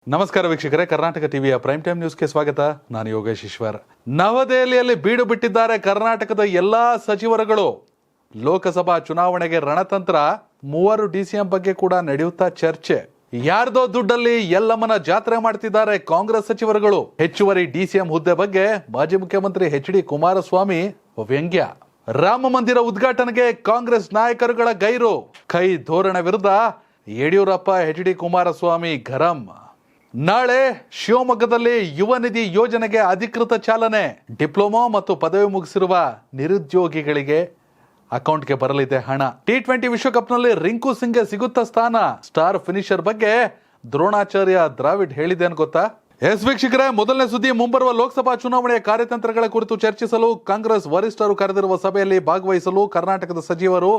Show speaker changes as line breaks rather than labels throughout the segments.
ನಮಸ್ಕಾರ ವೀಕ್ಷಕರೇ, ಕರ್ನಾಟಕ ಟಿವಿಯ ಪ್ರೈಮ್ ಟೈಮ್ ನ್ಯೂಸ್ಗೆ ಸ್ವಾಗತ. ನಾನು ಯೋಗೇಶ್ ಈಶ್ವರ್. ನವದೆಹಲಿಯಲ್ಲಿ ಬೀಡು ಬಿಟ್ಟಿದ್ದಾರೆ ಕರ್ನಾಟಕದ ಎಲ್ಲಾ ಸಚಿವರುಗಳು. ಲೋಕಸಭಾ ಚುನಾವಣೆಗೆ ರಣತಂತ್ರ, ಮೂವರು ಡಿಸಿಎಂ ಬಗ್ಗೆ ಕೂಡ ನಡೆಯುತ್ತಾ ಚರ್ಚೆ. ಯಾರ್ದೋ ದುಡ್ಡಲ್ಲಿ ಎಲ್ಲಮ್ಮನ ಜಾತ್ರೆ ಮಾಡ್ತಿದ್ದಾರೆ ಕಾಂಗ್ರೆಸ್ ಸಚಿವರುಗಳು. ಹೆಚ್ಚುವರಿ ಡಿಸಿಎಂ ಹುದ್ದೆ ಬಗ್ಗೆ ಮಾಜಿ ಮುಖ್ಯಮಂತ್ರಿ ಎಚ್.ಡಿ. ಕುಮಾರಸ್ವಾಮಿ ವ್ಯಂಗ್ಯ. ರಾಮ ಮಂದಿರ ಉದ್ಘಾಟನೆಗೆ ಕಾಂಗ್ರೆಸ್ ನಾಯಕರುಗಳ ಗೈರು. ಕೈ ಧೋರಣೆ ವಿರುದ್ಧ ಯಡಿಯೂರಪ್ಪ, ಎಚ್.ಡಿ. ಕುಮಾರಸ್ವಾಮಿ ಗರಂ. ನಾಳೆ ಶಿವಮೊಗ್ಗದಲ್ಲಿ ಯುವ ನಿಧಿ ಯೋಜನೆಗೆ ಅಧಿಕೃತ ಚಾಲನೆ. ಡಿಪ್ಲೊಮಾ ಮತ್ತು ಪದವಿ ಮುಗಿಸಿರುವ ನಿರುದ್ಯೋಗಿಗಳಿಗೆ ಅಕೌಂಟ್ಗೆ ಬರಲಿದೆ ಹಣ. T20 ವಿಶ್ವಕಪ್ನಲ್ಲಿ ರಿಂಕು ಸಿಂಗ್ಗೆ ಸಿಗುತ್ತಾ ಸ್ಥಾನ? ಸ್ಟಾರ್ ಫಿನಿಷರ್ ಬಗ್ಗೆ ದ್ರೋಣಾಚಾರ್ಯ ದ್ರಾವಿಡ್ ಹೇಳಿದ್ದೇನು ಗೊತ್ತಾ? ಎಸ್ ವೀಕ್ಷಕರೇ, ಮೊದಲನೇ ಸುದ್ದಿ. ಮುಂಬರುವ ಲೋಕಸಭಾ ಚುನಾವಣೆಯ ಕಾರ್ಯತಂತ್ರಗಳ ಕುರಿತು ಚರ್ಚಿಸಲು ಕಾಂಗ್ರೆಸ್ ವರಿಷ್ಠರು ಕರೆದಿರುವ ಸಭೆಯಲ್ಲಿ ಭಾಗವಹಿಸಲು ಕರ್ನಾಟಕದ ಸಚಿವರು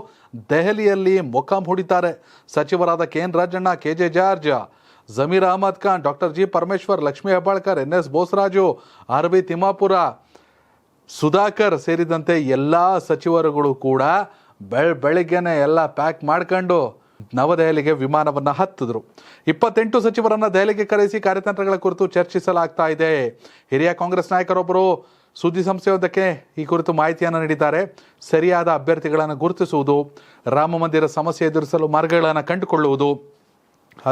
ದೆಹಲಿಯಲ್ಲಿ ಮೊಕ್ಕಾಂ ಹೂಡಿದ್ದಾರೆ. ಸಚಿವರಾದ K N. Rajanna, K J. George, Zameer Ahmed Khan, doctor G. Parameshwar, Lakshmi Hebbalkar, N S. Bosaraju, R B. Timmapur, Sudhakar ಸೇರಿದಂತೆ ಎಲ್ಲ ಸಚಿವರುಗಳು ಕೂಡ ಬೆಳಿಗ್ಗೆನೆ ಎಲ್ಲ ಪ್ಯಾಕ್ ಮಾಡ್ಕೊಂಡು ನವದೆಹಲಿಗೆ ವಿಮಾನವನ್ನು ಹತ್ತಿದ್ರು. 28 ಸಚಿವರನ್ನ ದೆಹಲಿಗೆ ಕರೆಸಿ ಕಾರ್ಯತಂತ್ರಗಳ ಕುರಿತು ಚರ್ಚಿಸಲಾಗ್ತಾ ಇದೆ. ಹಿರಿಯ ಕಾಂಗ್ರೆಸ್ ನಾಯಕರೊಬ್ಬರು ಸುದ್ದಿ ಸಂಸ್ಥೆಯೊಂದಕ್ಕೆ ಈ ಕುರಿತು ಮಾಹಿತಿಯನ್ನು ನೀಡಿದ್ದಾರೆ. ಸರಿಯಾದ ಅಭ್ಯರ್ಥಿಗಳನ್ನು ಗುರುತಿಸುವುದು, ರಾಮ ಮಂದಿರ ಸಮಸ್ಯೆ ಎದುರಿಸಲು ಮಾರ್ಗಗಳನ್ನು ಕಂಡುಕೊಳ್ಳುವುದು,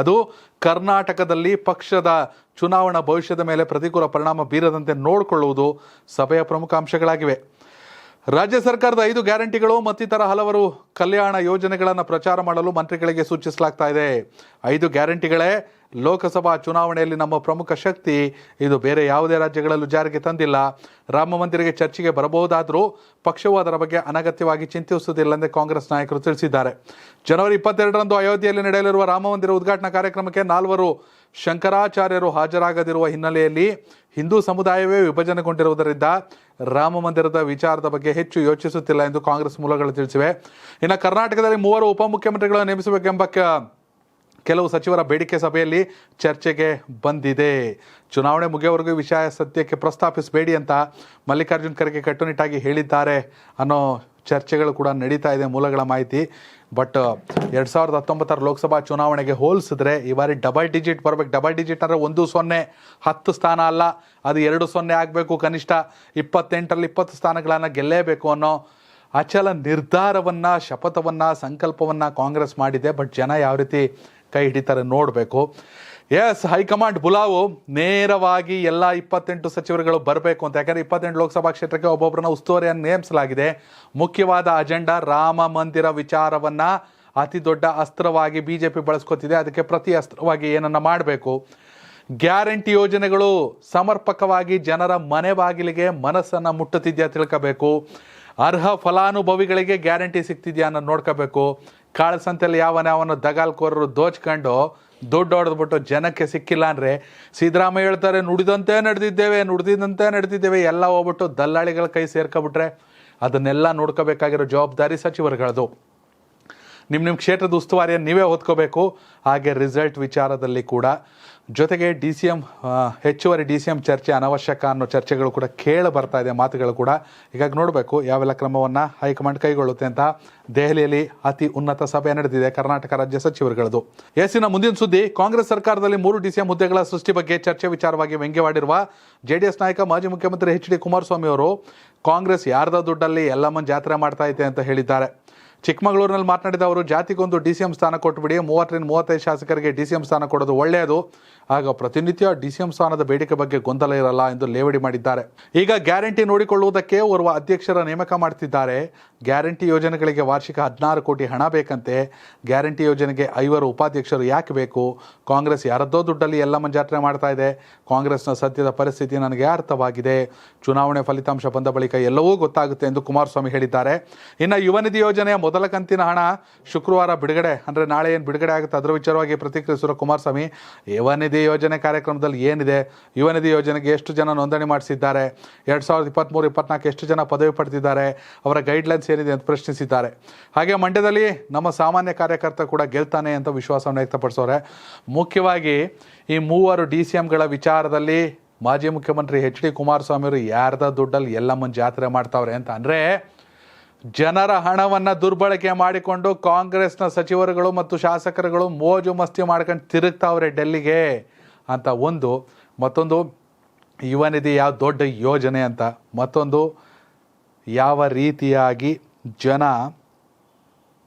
ಅದು ಕರ್ನಾಟಕದಲ್ಲಿ ಪಕ್ಷದ ಚುನಾವಣಾ ಭವಿಷ್ಯದ ಮೇಲೆ ಪ್ರತಿಕೂಲ ಪರಿಣಾಮ ಬೀರದಂತೆ ನೋಡಿಕೊಳ್ಳುವುದು ಸಭೆಯ ಪ್ರಮುಖ ಅಂಶಗಳಾಗಿವೆ. ರಾಜ್ಯ ಸರ್ಕಾರದ 5 ಗ್ಯಾರಂಟಿಗಳು ಮತ್ತಿತರ ಹಲವರು ಕಲ್ಯಾಣ ಯೋಜನೆಗಳನ್ನು ಪ್ರಚಾರ ಮಾಡಲು ಮಂತ್ರಿಗಳಿಗೆ ಸೂಚಿಸಲಾಗ್ತಾ ಇದೆ. 5 ಗ್ಯಾರಂಟಿಗಳೇ ಲೋಕಸಭಾ ಚುನಾವಣೆಯಲ್ಲಿ ನಮ್ಮ ಪ್ರಮುಖ ಶಕ್ತಿ. ಇದು ಬೇರೆ ಯಾವುದೇ ರಾಜ್ಯಗಳಲ್ಲೂ ಜಾರಿಗೆ ತಂದಿಲ್ಲ. ರಾಮ ಮಂದಿರಕ್ಕೆ ಚರ್ಚೆಗೆ ಬರಬಹುದಾದರೂ ಪಕ್ಷವು ಅದರ ಬಗ್ಗೆ ಅನಗತ್ಯವಾಗಿ ಚಿಂತಿಸುವುದಿಲ್ಲ ಎಂದು ಕಾಂಗ್ರೆಸ್ ನಾಯಕರು ತಿಳಿಸಿದ್ದಾರೆ. ಜನವರಿ 22ರಂದು ಅಯೋಧ್ಯೆಯಲ್ಲಿ ನಡೆಯಲಿರುವ ರಾಮ ಮಂದಿರ ಉದ್ಘಾಟನಾ ಕಾರ್ಯಕ್ರಮಕ್ಕೆ 4 ಶಂಕರಾಚಾರ್ಯರು ಹಾಜರಾಗದಿರುವ ಹಿನ್ನೆಲೆಯಲ್ಲಿ ಹಿಂದೂ ಸಮುದಾಯವೇ ವಿಭಜನೆಗೊಂಡಿರುವುದರಿಂದ ರಾಮ ಮಂದಿರದ ವಿಚಾರದ ಬಗ್ಗೆ ಹೆಚ್ಚು ಯೋಚಿಸುತ್ತಿಲ್ಲ ಎಂದು ಕಾಂಗ್ರೆಸ್ ಮೂಲಗಳು ತಿಳಿಸಿವೆ. ಇನ್ನು ಕರ್ನಾಟಕದಲ್ಲಿ 3 ಉಪಮುಖ್ಯಮಂತ್ರಿಗಳನ್ನು ನೇಮಿಸಬೇಕೆಂಬ ಕೆಲವು ಸಚಿವರ ಬೇಡಿಕೆ ಸಭೆಯಲ್ಲಿ ಚರ್ಚೆಗೆ ಬಂದಿದೆ. ಚುನಾವಣೆ ಮುಗಿಯವರೆಗೂ ವಿಷಯ ಸದ್ಯಕ್ಕೆ ಪ್ರಸ್ತಾಪಿಸಬೇಡಿ ಅಂತ ಮಲ್ಲಿಕಾರ್ಜುನ್ ಖರ್ಗೆ ಕಟ್ಟುನಿಟ್ಟಾಗಿ ಹೇಳಿದ್ದಾರೆ ಅನ್ನೋ ಚರ್ಚೆಗಳು ಕೂಡ ನಡೀತಾ ಇದೆ, ಮೂಲಗಳ ಮಾಹಿತಿ. ಬಟ್ 2019 ಲೋಕಸಭಾ ಚುನಾವಣೆಗೆ ಹೋಲಿಸಿದ್ರೆ ಈ ಬಾರಿ ಡಬಲ್ ಡಿಜಿಟ್ ಬರಬೇಕು. ಡಬಲ್ ಡಿಜಿಟ್ ಅಂದರೆ 1-0 10 ಸ್ಥಾನ ಅಲ್ಲ, ಅದು 2-0 ಆಗಬೇಕು. ಕನಿಷ್ಠ 28ರಲ್ಲಿ 20 ಸ್ಥಾನಗಳನ್ನು ಗೆಲ್ಲೇಬೇಕು ಅನ್ನೋ ಅಚಲ ನಿರ್ಧಾರವನ್ನು, ಶಪಥವನ್ನು, ಸಂಕಲ್ಪವನ್ನು ಕಾಂಗ್ರೆಸ್ ಮಾಡಿದೆ. ಬಟ್ ಜನ ಯಾವ ರೀತಿ ಕೈ ಹಿಡಿತಾರೆ ನೋಡಬೇಕು. ಎಸ್, ಹೈಕಮಾಂಡ್ ಬುಲಾವು ನೇರವಾಗಿ ಎಲ್ಲ 28 ಸಚಿವರುಗಳು ಬರಬೇಕು ಅಂತ. ಯಾಕಂದರೆ 28 ಲೋಕಸಭಾ ಕ್ಷೇತ್ರಕ್ಕೆ ಒಬ್ಬೊಬ್ಬರನ್ನ ಉಸ್ತುವಾರಿಯನ್ನು ನೇಮಿಸಲಾಗಿದೆ. ಮುಖ್ಯವಾದ ಅಜೆಂಡಾ ರಾಮ ಮಂದಿರ ವಿಚಾರವನ್ನು ಅತಿ ದೊಡ್ಡ ಅಸ್ತ್ರವಾಗಿ ಬಿಜೆಪಿ ಬಳಸ್ಕೊತಿದೆ. ಅದಕ್ಕೆ ಪ್ರತಿ ಅಸ್ತ್ರವಾಗಿ ಏನನ್ನ ಮಾಡಬೇಕು. ಗ್ಯಾರಂಟಿ ಯೋಜನೆಗಳು ಸಮರ್ಪಕವಾಗಿ ಜನರ ಮನೆ ಬಾಗಿಲಿಗೆ ಮನಸ್ಸನ್ನು ಮುಟ್ಟುತ್ತಿದೆಯಾ ತಿಳ್ಕೋಬೇಕು. ಅರ್ಹ ಫಲಾನುಭವಿಗಳಿಗೆ ಗ್ಯಾರಂಟಿ ಸಿಗ್ತಿದೆಯಾ ಅನ್ನೋದು ನೋಡ್ಕೋಬೇಕು. ಕಾಳಸಂತೆಯಲ್ಲಿ ಯಾವನ ದಗಾಲ್ಕೋರರು ದೋಚ್ಕೊಂಡು ದುಡ್ಡು ಹೊಡೆದ್ಬಿಟ್ಟು ಜನಕ್ಕೆ ಸಿಕ್ಕಿಲ್ಲ ಅಂದರೆ ಸಿದ್ದರಾಮಯ್ಯ ಹೇಳ್ತಾರೆ ನುಡಿದಂತೆ ನಡೆದಿದ್ದೇವೆ ಎಲ್ಲ ಹೋಗ್ಬಿಟ್ಟು ದಲ್ಲಾಳಿಗಳ ಕೈ ಸೇರ್ಕೊಬಿಟ್ರೆ ಅದನ್ನೆಲ್ಲ ನೋಡ್ಕೋಬೇಕಾಗಿರೋ ಜವಾಬ್ದಾರಿ ಸಚಿವರುಗಳದು. ನಿಮ್ಮ ಕ್ಷೇತ್ರದ ಉಸ್ತುವಾರಿಯನ್ನು ನೀವೇ ಹೊತ್ಕೋಬೇಕು. ಹಾಗೆ ರಿಸಲ್ಟ್ ವಿಚಾರದಲ್ಲಿ ಕೂಡ ಜೊತೆಗೆ ಹೆಚ್ಚುವರಿ ಡಿ.ಸಿ.ಎಂ ಚರ್ಚೆ ಅನವಶ್ಯಕ ಅನ್ನೋ ಚರ್ಚೆಗಳು ಕೂಡ ಕೇಳಿ ಬರ್ತಾ ಇದೆ, ಮಾತುಗಳು ಕೂಡ. ಹೀಗಾಗಿ ನೋಡಬೇಕು ಯಾವೆಲ್ಲ ಕ್ರಮವನ್ನು ಹೈಕಮಾಂಡ್ ಕೈಗೊಳ್ಳುತ್ತೆ ಅಂತ. ದೆಹಲಿಯಲ್ಲಿ ಅತಿ ಉನ್ನತ ಸಭೆ ನಡೆದಿದೆ ಕರ್ನಾಟಕ ರಾಜ್ಯ ಸಚಿವರುಗಳದು. ಎಸ್ಸಿನ ಮುಂದಿನ ಸುದ್ದಿ. ಕಾಂಗ್ರೆಸ್ ಸರ್ಕಾರದಲ್ಲಿ 3 ಡಿ.ಸಿ.ಎಂ ಹುದ್ದೆಗಳ ಸೃಷ್ಟಿ ಬಗ್ಗೆ ಚರ್ಚೆ ವಿಚಾರವಾಗಿ ವ್ಯಂಗ್ಯವಾಡಿರುವ ಜೆಡಿಎಸ್ ನಾಯಕ ಮಾಜಿ ಮುಖ್ಯಮಂತ್ರಿ ಎಚ್.ಡಿ. ಕುಮಾರಸ್ವಾಮಿ ಅವರು ಕಾಂಗ್ರೆಸ್ ಯಾರ್ದ ದುಡ್ಡಲ್ಲಿ ಎಲ್ಲಮ್ಮನ ಜಾತ್ರೆ ಮಾಡ್ತಾ ಇದೆ ಅಂತ ಹೇಳಿದ್ದಾರೆ. ಚಿಕ್ಕಮಗಳೂರಿನಲ್ಲಿ ಮಾತನಾಡಿದ ಅವರು, ಜಾತಿಗೊಂದು ಡಿ.ಸಿ.ಎಂ ಸ್ಥಾನ ಕೊಟ್ಟುಬಿಡಿ, 30ರಿಂದ 35 ಶಾಸಕರಿಗೆ ಡಿ.ಸಿ.ಎಂ ಸ್ಥಾನ ಕೊಡೋದು ಒಳ್ಳೆಯದು. ಆಗ ಪ್ರತಿನಿತ್ಯ ಡಿ.ಸಿ.ಎಂ ಸ್ಥಾನದ ಬೇಡಿಕೆ ಬಗ್ಗೆ ಗೊಂದಲ ಇರಲ್ಲ ಎಂದು ಲೇವಡಿ ಮಾಡಿದ್ದಾರೆ. ಈಗ ಗ್ಯಾರಂಟಿ ನೋಡಿಕೊಳ್ಳುವುದಕ್ಕೆ ಓರ್ವ ಅಧ್ಯಕ್ಷರ ನೇಮಕ ಮಾಡ್ತಿದ್ದಾರೆ. ಗ್ಯಾರಂಟಿ ಯೋಜನೆಗಳಿಗೆ ವಾರ್ಷಿಕ 16 ಕೋಟಿ ಹಣ ಬೇಕಂತೆ. ಗ್ಯಾರಂಟಿ ಯೋಜನೆಗೆ 5 ಉಪಾಧ್ಯಕ್ಷರು ಯಾಕೆ ಬೇಕು? ಕಾಂಗ್ರೆಸ್ ಯಾರದ್ದೋ ದುಡ್ಡಲ್ಲಿ ಎಲ್ಲಮ್ಮನ ಜಾತ್ರೆ ಮಾಡ್ತಾ ಇದೆ. ಕಾಂಗ್ರೆಸ್ನ ಸದ್ಯದ ಪರಿಸ್ಥಿತಿ ನನಗೆ ಅರ್ಥವಾಗಿದೆ. ಚುನಾವಣೆ ಫಲಿತಾಂಶ ಬಂದ ಬಳಿಕ ಎಲ್ಲವೂ ಗೊತ್ತಾಗುತ್ತೆ ಎಂದು ಕುಮಾರಸ್ವಾಮಿ ಹೇಳಿದ್ದಾರೆ. ಇನ್ನು ಯುವ ನಿಧಿ ಯೋಜನೆಯ ಮೊದಲ ಕಂತಿನ ಹಣ ಶುಕ್ರವಾರ ಬಿಡುಗಡೆ, ಅಂದರೆ ನಾಳೆ ಏನು ಬಿಡುಗಡೆ ಆಗುತ್ತೆ ಅದರ ವಿಚಾರವಾಗಿ ಪ್ರತಿಕ್ರಿಯಿಸಿರುವ ಕುಮಾರಸ್ವಾಮಿ, ಯುವ ನಿಧಿ ಯೋಜನೆ ಕಾರ್ಯಕ್ರಮದಲ್ಲಿ ಏನಿದೆ, ಯುವ ನಿಧಿ ಯೋಜನೆಗೆ ಎಷ್ಟು ಜನ ನೋಂದಣಿ ಮಾಡಿಸಿದ್ದಾರೆ, 2023-24 ಎಷ್ಟು ಜನ ಪದವಿ ಪಡೆದಿದ್ದಾರೆ, ಅವರ ಗೈಡ್ಲೈನ್ಸ್ ಏನಿದೆ ಅಂತ ಪ್ರಶ್ನಿಸಿದ್ದಾರೆ. ಹಾಗೆ ಮಂಡ್ಯದಲ್ಲಿ ನಮ್ಮ ಸಾಮಾನ್ಯ ಕಾರ್ಯಕರ್ತ ಕೂಡ ಗೆಲ್ತಾನೆ ಅಂತ ವಿಶ್ವಾಸವನ್ನು ವ್ಯಕ್ತಪಡಿಸೋರೆ. ಮುಖ್ಯವಾಗಿ ಈ 3 ಡಿ.ಸಿ.ಎಂಗಳ ವಿಚಾರದಲ್ಲಿ ಮಾಜಿ ಮುಖ್ಯಮಂತ್ರಿ ಎಚ್.ಡಿ. ಕುಮಾರಸ್ವಾಮಿ ಅವರು ಯಾರ್ದ ದುಡ್ಡಲ್ಲಿ ಎಲ್ಲಮ್ಮನ ಜಾತ್ರೆ ಮಾಡ್ತಾವ್ರೆ ಅಂತ. ಅಂದರೆ ಜನರ ಹಣವನ್ನು ದುರ್ಬಳಕೆ ಮಾಡಿಕೊಂಡು ಕಾಂಗ್ರೆಸ್ನ ಸಚಿವರುಗಳು ಮತ್ತು ಶಾಸಕರುಗಳು ಮೋಜು ಮಸ್ತಿ ಮಾಡ್ಕೊಂಡು ತಿರುಗ್ತಾವ್ರೆ ಡೆಲ್ಲಿಗೆ. ಅಂತ ಒಂದು, ಮತ್ತೊಂದು ಯುವ ನಿಧಿ ಯಾವ ದೊಡ್ಡ ಯೋಜನೆ ಅಂತ, ಮತ್ತೊಂದು ಯಾವ ರೀತಿಯಾಗಿ ಜನ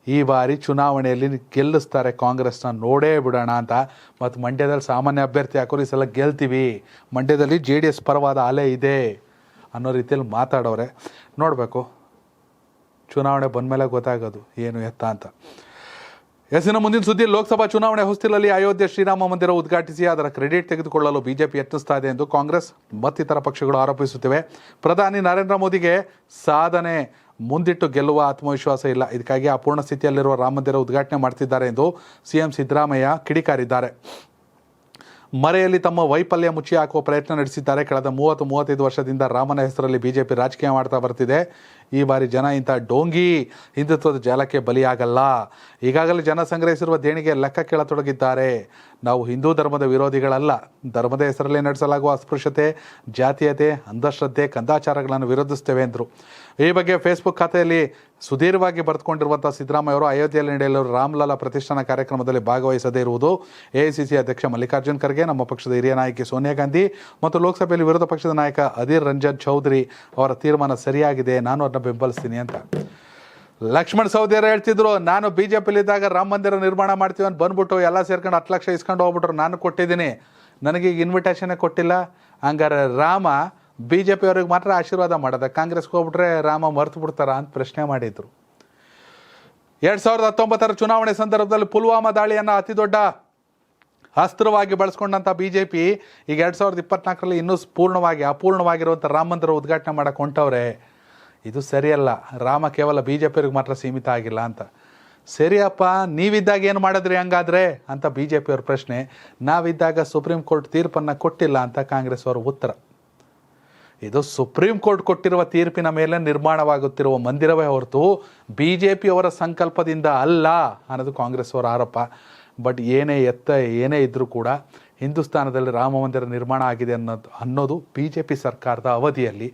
ಈ ಬಾರಿ ಚುನಾವಣೆಯಲ್ಲಿ ಗೆಲ್ಲಿಸ್ತಾರೆ ಕಾಂಗ್ರೆಸ್ನ ನೋಡೇ ಬಿಡೋಣ ಅಂತ, ಮತ್ತು ಮಂಡ್ಯದಲ್ಲಿ ಸಾಮಾನ್ಯ ಅಭ್ಯರ್ಥಿ ಹಾಕೋರು ಈ ಸಲ ಗೆಲ್ತೀವಿ, ಮಂಡ್ಯದಲ್ಲಿ JDS ಪರವಾದ ಅಲೆ ಇದೆ ಅನ್ನೋ ರೀತಿಯಲ್ಲಿ ಮಾತಾಡೋರೆ. ನೋಡಬೇಕು, ಚುನಾವಣೆ ಬಂದಮೇಲೆ ಗೊತ್ತಾಗೋದು ಏನು ಎತ್ತ ಅಂತ. ಎಸ್ಸಿನ ಮುಂದಿನ ಸುದ್ದಿ, ಲೋಕಸಭಾ ಚುನಾವಣೆ ಹೊಸ್ತಿಲಲ್ಲಿ ಅಯೋಧ್ಯೆ ಶ್ರೀರಾಮ ಮಂದಿರ ಉದ್ಘಾಟಿಸಿ ಅದರ ಕ್ರೆಡಿಟ್ ತೆಗೆದುಕೊಳ್ಳಲು ಬಿಜೆಪಿ ಯತ್ನಿಸ್ತಾ ಇದೆ ಎಂದು ಕಾಂಗ್ರೆಸ್ ಮತ್ತಿತರ ಪಕ್ಷಗಳು ಆರೋಪಿಸುತ್ತಿವೆ. ಪ್ರಧಾನಿ ನರೇಂದ್ರ ಮೋದಿಗೆ ಸಾಧನೆ ಮುಂದಿಟ್ಟು ಗೆಲ್ಲುವ ಆತ್ಮವಿಶ್ವಾಸ ಇಲ್ಲ, ಇದಕ್ಕಾಗಿ ಅಪೂರ್ಣ ಸ್ಥಿತಿಯಲ್ಲಿರುವ ರಾಮ ಮಂದಿರ ಉದ್ಘಾಟನೆ ಮಾಡ್ತಿದ್ದಾರೆ ಎಂದು ಸಿಎಂ ಸಿದ್ದರಾಮಯ್ಯ ಕಿಡಿಕಾರಿದ್ದಾರೆ. ಮರೆಯಲ್ಲಿ ತಮ್ಮ ವೈಫಲ್ಯ ಮುಚ್ಚಿ ಹಾಕುವ ಪ್ರಯತ್ನ ನಡೆಸಿದ್ದಾರೆ. ಕಳೆದ 30-35 ವರ್ಷದಿಂದ ರಾಮನ ಹೆಸರಲ್ಲಿ ಬಿಜೆಪಿ ರಾಜಕೀಯ ಮಾಡ್ತಾ ಬರ್ತಿದೆ. ಈ ಬಾರಿ ಜನ ಇಂಥ ಡೋಂಗಿ ಹಿಂದುತ್ವದ ಜಾಲಕ್ಕೆ ಬಲಿಯಾಗಲ್ಲ. ಈಗಾಗಲೇ ಜನ ಸಂಗ್ರಹಿಸಿರುವ ದೇಣಿಗೆ ಲೆಕ್ಕ ಕೇಳತೊಡಗಿದ್ದಾರೆ. ನಾವು ಹಿಂದೂ ಧರ್ಮದ ವಿರೋಧಿಗಳಲ್ಲ, ಧರ್ಮದ ಹೆಸರಲ್ಲಿ ನಡೆಸಲಾಗುವ ಅಸ್ಪೃಶ್ಯತೆ, ಜಾತೀಯತೆ, ಅಂಧಶ್ರದ್ಧೆ, ಕಂದಾಚಾರಗಳನ್ನು ವಿರೋಧಿಸುತ್ತೇವೆ ಎಂದರು. ಈ ಬಗ್ಗೆ ಫೇಸ್ಬುಕ್ ಖಾತೆಯಲ್ಲಿ ಸುದೀರ್ಘವಾಗಿ ಬರೆದುಕೊಂಡಿರುವಂಥ ಸಿದ್ದರಾಮಯ್ಯ ಅವರು ಅಯೋಧ್ಯೆಯಲ್ಲಿ ನಡೆಯಲಿರುವ ರಾಮಲಲ್ಲಾ ಪ್ರತಿಷ್ಠಾನ ಕಾರ್ಯಕ್ರಮದಲ್ಲಿ ಭಾಗವಹಿಸದೇ ಇರುವುದು ಎಐಸಿಸಿ ಅಧ್ಯಕ್ಷ ಮಲ್ಲಿಕಾರ್ಜುನ್ ಖರ್ಗೆ, ನಮ್ಮ ಪಕ್ಷದ ಹಿರಿಯ ನಾಯಕಿ ಸೋನಿಯಾ ಗಾಂಧಿ ಮತ್ತು ಲೋಕಸಭೆಯಲ್ಲಿ ವಿರೋಧ ಪಕ್ಷದ ನಾಯಕ ಅಧೀರ್ ರಂಜನ್ ಚೌಧರಿ ಅವರ ತೀರ್ಮಾನ ಸರಿಯಾಗಿದೆ, ನಾನು ಅದನ್ನ ಬೆಂಬಲಿಸ್ತೀನಿ ಅಂತ. ಲಕ್ಷ್ಮಣ್ ಸವದಿಯವರು ಹೇಳ್ತಿದ್ರು, ನಾನು ಬಿಜೆಪಿಲಿದ್ದಾಗ ರಾಮ ಮಂದಿರ ನಿರ್ಮಾಣ ಮಾಡ್ತೀವಿ ಅಂತ ಬಂದ್ಬಿಟ್ಟು ಎಲ್ಲ ಸೇರ್ಕೊಂಡು 10 ಲಕ್ಷ ಇಸ್ಕೊಂಡು ಹೋಗ್ಬಿಟ್ರು, ನಾನು ಕೊಟ್ಟಿದ್ದೀನಿ, ನನಗೆ ಈಗ ಇನ್ವಿಟೇಷನ್ನೇ ಕೊಟ್ಟಿಲ್ಲ. ಹಂಗಾರೆ ರಾಮ BJP ಅವ್ರಿಗೆ ಮಾತ್ರ ಆಶೀರ್ವಾದ ಮಾಡೋದ, ಕಾಂಗ್ರೆಸ್ಗೆ ಹೋಗ್ಬಿಟ್ರೆ ರಾಮ ಮರ್ತು ಬಿಡ್ತಾರ ಅಂತ ಪ್ರಶ್ನೆ ಮಾಡಿದ್ರು. 2019 ಚುನಾವಣೆ ಸಂದರ್ಭದಲ್ಲಿ ಪುಲ್ವಾಮಾ ದಾಳಿಯನ್ನು ಅತಿ ದೊಡ್ಡ ಅಸ್ತ್ರವಾಗಿ ಬಳಸ್ಕೊಂಡಂಥ ಬಿಜೆಪಿ ಈಗ 2024ರಲ್ಲಿ ಇನ್ನೂ ಅಪೂರ್ಣವಾಗಿರುವಂಥ ರಾಮ ಮಂದಿರ ಉದ್ಘಾಟನೆ ಮಾಡಕ್ಕೆ ಹೊಂಟವ್ರೆ. ಇದು ಸರಿಯಲ್ಲ. ರಾಮ ಕೇವಲ ಬಿಜೆಪಿಯವ್ರಿಗೆ ಮಾತ್ರ ಸೀಮಿತ ಆಗಿಲ್ಲ ಅಂತ. ಸರಿಯಪ್ಪ, ನೀವಿದ್ದಾಗ ಏನು ಮಾಡಿದ್ರಿ ಹಂಗಾದ್ರೆ ಅಂತ ಬಿಜೆಪಿಯವ್ರ ಪ್ರಶ್ನೆ. ನಾವಿದ್ದಾಗ ಸುಪ್ರೀಂ ಕೋರ್ಟ್ ತೀರ್ಪನ್ನು ಕೊಟ್ಟಿಲ್ಲ ಅಂತ ಕಾಂಗ್ರೆಸ್ ಅವರ ಉತ್ತರ. ಇದು ಸುಪ್ರೀಂ ಕೋರ್ಟ್ ಕೊಟ್ಟಿರುವ ತೀರ್ಪಿನ ಮೇಲೆ ನಿರ್ಮಾಣವಾಗುತ್ತಿರುವ ಮಂದಿರವೇ ಹೊರತು ಬಿಜೆಪಿ ಅವರ ಸಂಕಲ್ಪದಿಂದ ಅಲ್ಲ ಅನ್ನೋದು ಕಾಂಗ್ರೆಸ್ ಅವರ ಆರೋಪ. ಬಟ್ ಏನೇ ಇದ್ರೂ ಕೂಡ ಹಿಂದೂಸ್ತಾನದಲ್ಲಿ ರಾಮ ಮಂದಿರ ನಿರ್ಮಾಣ ಆಗಿದೆ ಅನ್ನೋದು ಬಿಜೆಪಿ ಸರ್ಕಾರದ ಅವಧಿಯಲ್ಲಿ.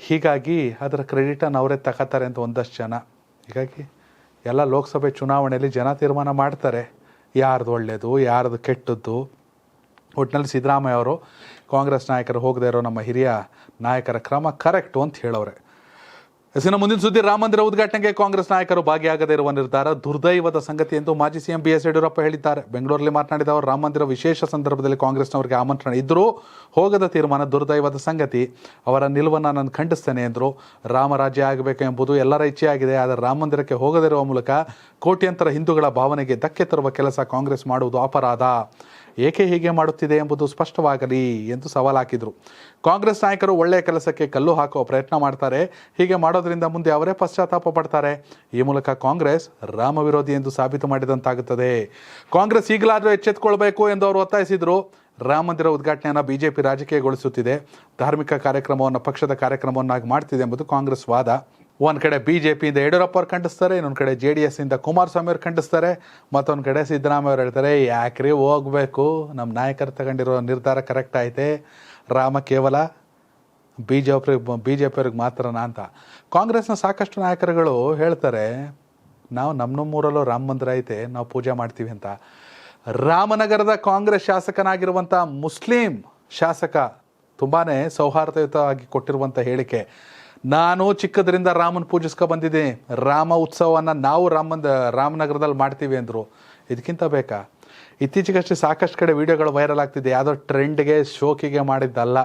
ಹೀಗಾಗಿ ಅದರ ಕ್ರೆಡಿಟನ್ನು ಅವರೇ ತಗೋತಾರೆ ಅಂತ ಒಂದಷ್ಟು ಜನ. ಹೀಗಾಗಿ ಎಲ್ಲ ಲೋಕಸಭೆ ಚುನಾವಣೆಯಲ್ಲಿ ಜನ ತೀರ್ಮಾನ ಮಾಡ್ತಾರೆ ಯಾರ್ದು ಒಳ್ಳೆಯದು ಯಾರ್ದು ಕೆಟ್ಟದ್ದು. ಒಟ್ಟಿನಲ್ಲಿ ಸಿದ್ದರಾಮಯ್ಯ ಅವರು ಕಾಂಗ್ರೆಸ್ ನಾಯಕರು ಹೋಗದೇ ಇರೋ ನಮ್ಮ ಹಿರಿಯ ನಾಯಕರ ಕ್ರಮ ಕರೆಕ್ಟು ಅಂತ ಹೇಳೋರೆ. ಎಸ್ಸಿನ ಮುಂದಿನ ಸುದ್ದಿ, ರಾಮ ಮಂದಿರ ಉದ್ಘಾಟನೆಗೆ ಕಾಂಗ್ರೆಸ್ ನಾಯಕರು ಭಾಗಿಯಾಗದೇ ಇರುವ ನಿರ್ಧಾರ ದುರ್ದೈವದ ಸಂಗತಿ ಎಂದು ಮಾಜಿ ಸಿಎಂ BS ಯಡಿಯೂರಪ್ಪ ಹೇಳಿದ್ದಾರೆ. ಬೆಂಗಳೂರಲ್ಲಿ ಮಾತನಾಡಿದ ಅವರು, ರಾಮ ಮಂದಿರ ವಿಶೇಷ ಸಂದರ್ಭದಲ್ಲಿ ಕಾಂಗ್ರೆಸ್ನವರಿಗೆ ಆಮಂತ್ರಣ ಇದ್ದರೂ ಹೋಗದ ತೀರ್ಮಾನ ದುರ್ದೈವದ ಸಂಗತಿ. ಅವರ ನಿಲುವನ್ನು ನಾನು ಖಂಡಿಸ್ತೇನೆ ಎಂದರು. ರಾಮರಾಜ್ಯ ಆಗಬೇಕು ಎಂಬುದು ಎಲ್ಲರ ಇಚ್ಛೆಯಾಗಿದೆ, ಆದರೆ ರಾಮ ಮಂದಿರಕ್ಕೆ ಹೋಗದಿರುವ ಮೂಲಕ ಕೋಟ್ಯಂತರ ಹಿಂದೂಗಳ ಭಾವನೆಗೆ ಧಕ್ಕೆ ತರುವ ಕೆಲಸ ಕಾಂಗ್ರೆಸ್ ಮಾಡುವುದು ಅಪರಾಧ. ಏಕೆ ಹೀಗೆ ಮಾಡುತ್ತಿದೆ ಎಂಬುದು ಸ್ಪಷ್ಟವಾಗಲಿ ಎಂದು ಸವಾಲು ಹಾಕಿದರು. ಕಾಂಗ್ರೆಸ್ ನಾಯಕರು ಒಳ್ಳೆಯ ಕೆಲಸಕ್ಕೆ ಕಲ್ಲು ಹಾಕುವ ಪ್ರಯತ್ನ ಮಾಡ್ತಾರೆ. ಹೀಗೆ ಮಾಡೋದ್ರಿಂದ ಮುಂದೆ ಅವರೇ ಪಶ್ಚಾತ್ತಾಪ ಪಡ್ತಾರೆ. ಈ ಮೂಲಕ ಕಾಂಗ್ರೆಸ್ ರಾಮ ವಿರೋಧಿ ಎಂದು ಸಾಬೀತು ಮಾಡಿದಂತಾಗುತ್ತದೆ. ಕಾಂಗ್ರೆಸ್ ಈಗಲಾದರೂ ಎಚ್ಚೆತ್ತುಕೊಳ್ಬೇಕು ಎಂದು ಅವರು ಒತ್ತಾಯಿಸಿದರು. ರಾಮ ಮಂದಿರ ಉದ್ಘಾಟನೆಯನ್ನು ಬಿಜೆಪಿ ರಾಜಕೀಯಗೊಳಿಸುತ್ತಿದೆ, ಧಾರ್ಮಿಕ ಕಾರ್ಯಕ್ರಮವನ್ನು ಪಕ್ಷದ ಕಾರ್ಯಕ್ರಮವನ್ನಾಗಿ ಮಾಡ್ತಿದೆ ಎಂಬುದು ಕಾಂಗ್ರೆಸ್ ವಾದ. ಒಂದು ಕಡೆ ಬಿಜೆಪಿಯಿಂದ ಯಡಿಯೂರಪ್ಪ ಅವ್ರು ಖಂಡಿಸ್ತಾರೆ, ಇನ್ನೊಂದು ಕಡೆ JDS ಇಂದ ಕುಮಾರಸ್ವಾಮಿ ಅವ್ರು ಖಂಡಿಸ್ತಾರೆ, ಮತ್ತೊಂದು ಕಡೆ ಸಿದ್ದರಾಮಯ್ಯ ಅವ್ರು ಹೇಳ್ತಾರೆ ಯಾಕ್ರಿ ಹೋಗಬೇಕು, ನಮ್ಮ ನಾಯಕರು ತಗೊಂಡಿರೋ ನಿರ್ಧಾರ ಕರೆಕ್ಟ್ ಐತೆ, ರಾಮ ಕೇವಲ ಬಿಜೆಪಿಯವ್ರಿಗೆ ಮಾತ್ರನಾ ಅಂತ. ಕಾಂಗ್ರೆಸ್ನ ಸಾಕಷ್ಟು ನಾಯಕರುಗಳು ಹೇಳ್ತಾರೆ ನಾವು ನಮ್ಮೂರಲ್ಲೂ ರಾಮ ಮಂದಿರ ಐತೆ, ನಾವು ಪೂಜೆ ಮಾಡ್ತೀವಿ ಅಂತ. ರಾಮನಗರದ ಕಾಂಗ್ರೆಸ್ ಶಾಸಕನಾಗಿರುವಂಥ ಮುಸ್ಲಿಂ ಶಾಸಕ ತುಂಬಾ ಸೌಹಾರ್ದಯುತವಾಗಿ ಕೊಟ್ಟಿರುವಂಥ ಹೇಳಿಕೆ, ನಾನು ಚಿಕ್ಕದ್ರಿಂದ ರಾಮನ ಪೂಜಿಸ್ಕೊ ಬಂದಿದ್ದೀನಿ, ರಾಮ ಉತ್ಸವವನ್ನು ನಾವು ರಾಮನಗರದಲ್ಲಿ ಮಾಡ್ತೀವಿ ಅಂದರು. ಇದಕ್ಕಿಂತ ಬೇಕಾ? ಇತ್ತೀಚೆಗಷ್ಟೇ ಸಾಕಷ್ಟು ಕಡೆ ವಿಡಿಯೋಗಳು ವೈರಲ್ ಆಗ್ತಿದೆ. ಯಾವುದೋ ಟ್ರೆಂಡ್ಗೆ ಶೋಕಿಗೆ ಮಾಡಿದ್ದಲ್ಲ.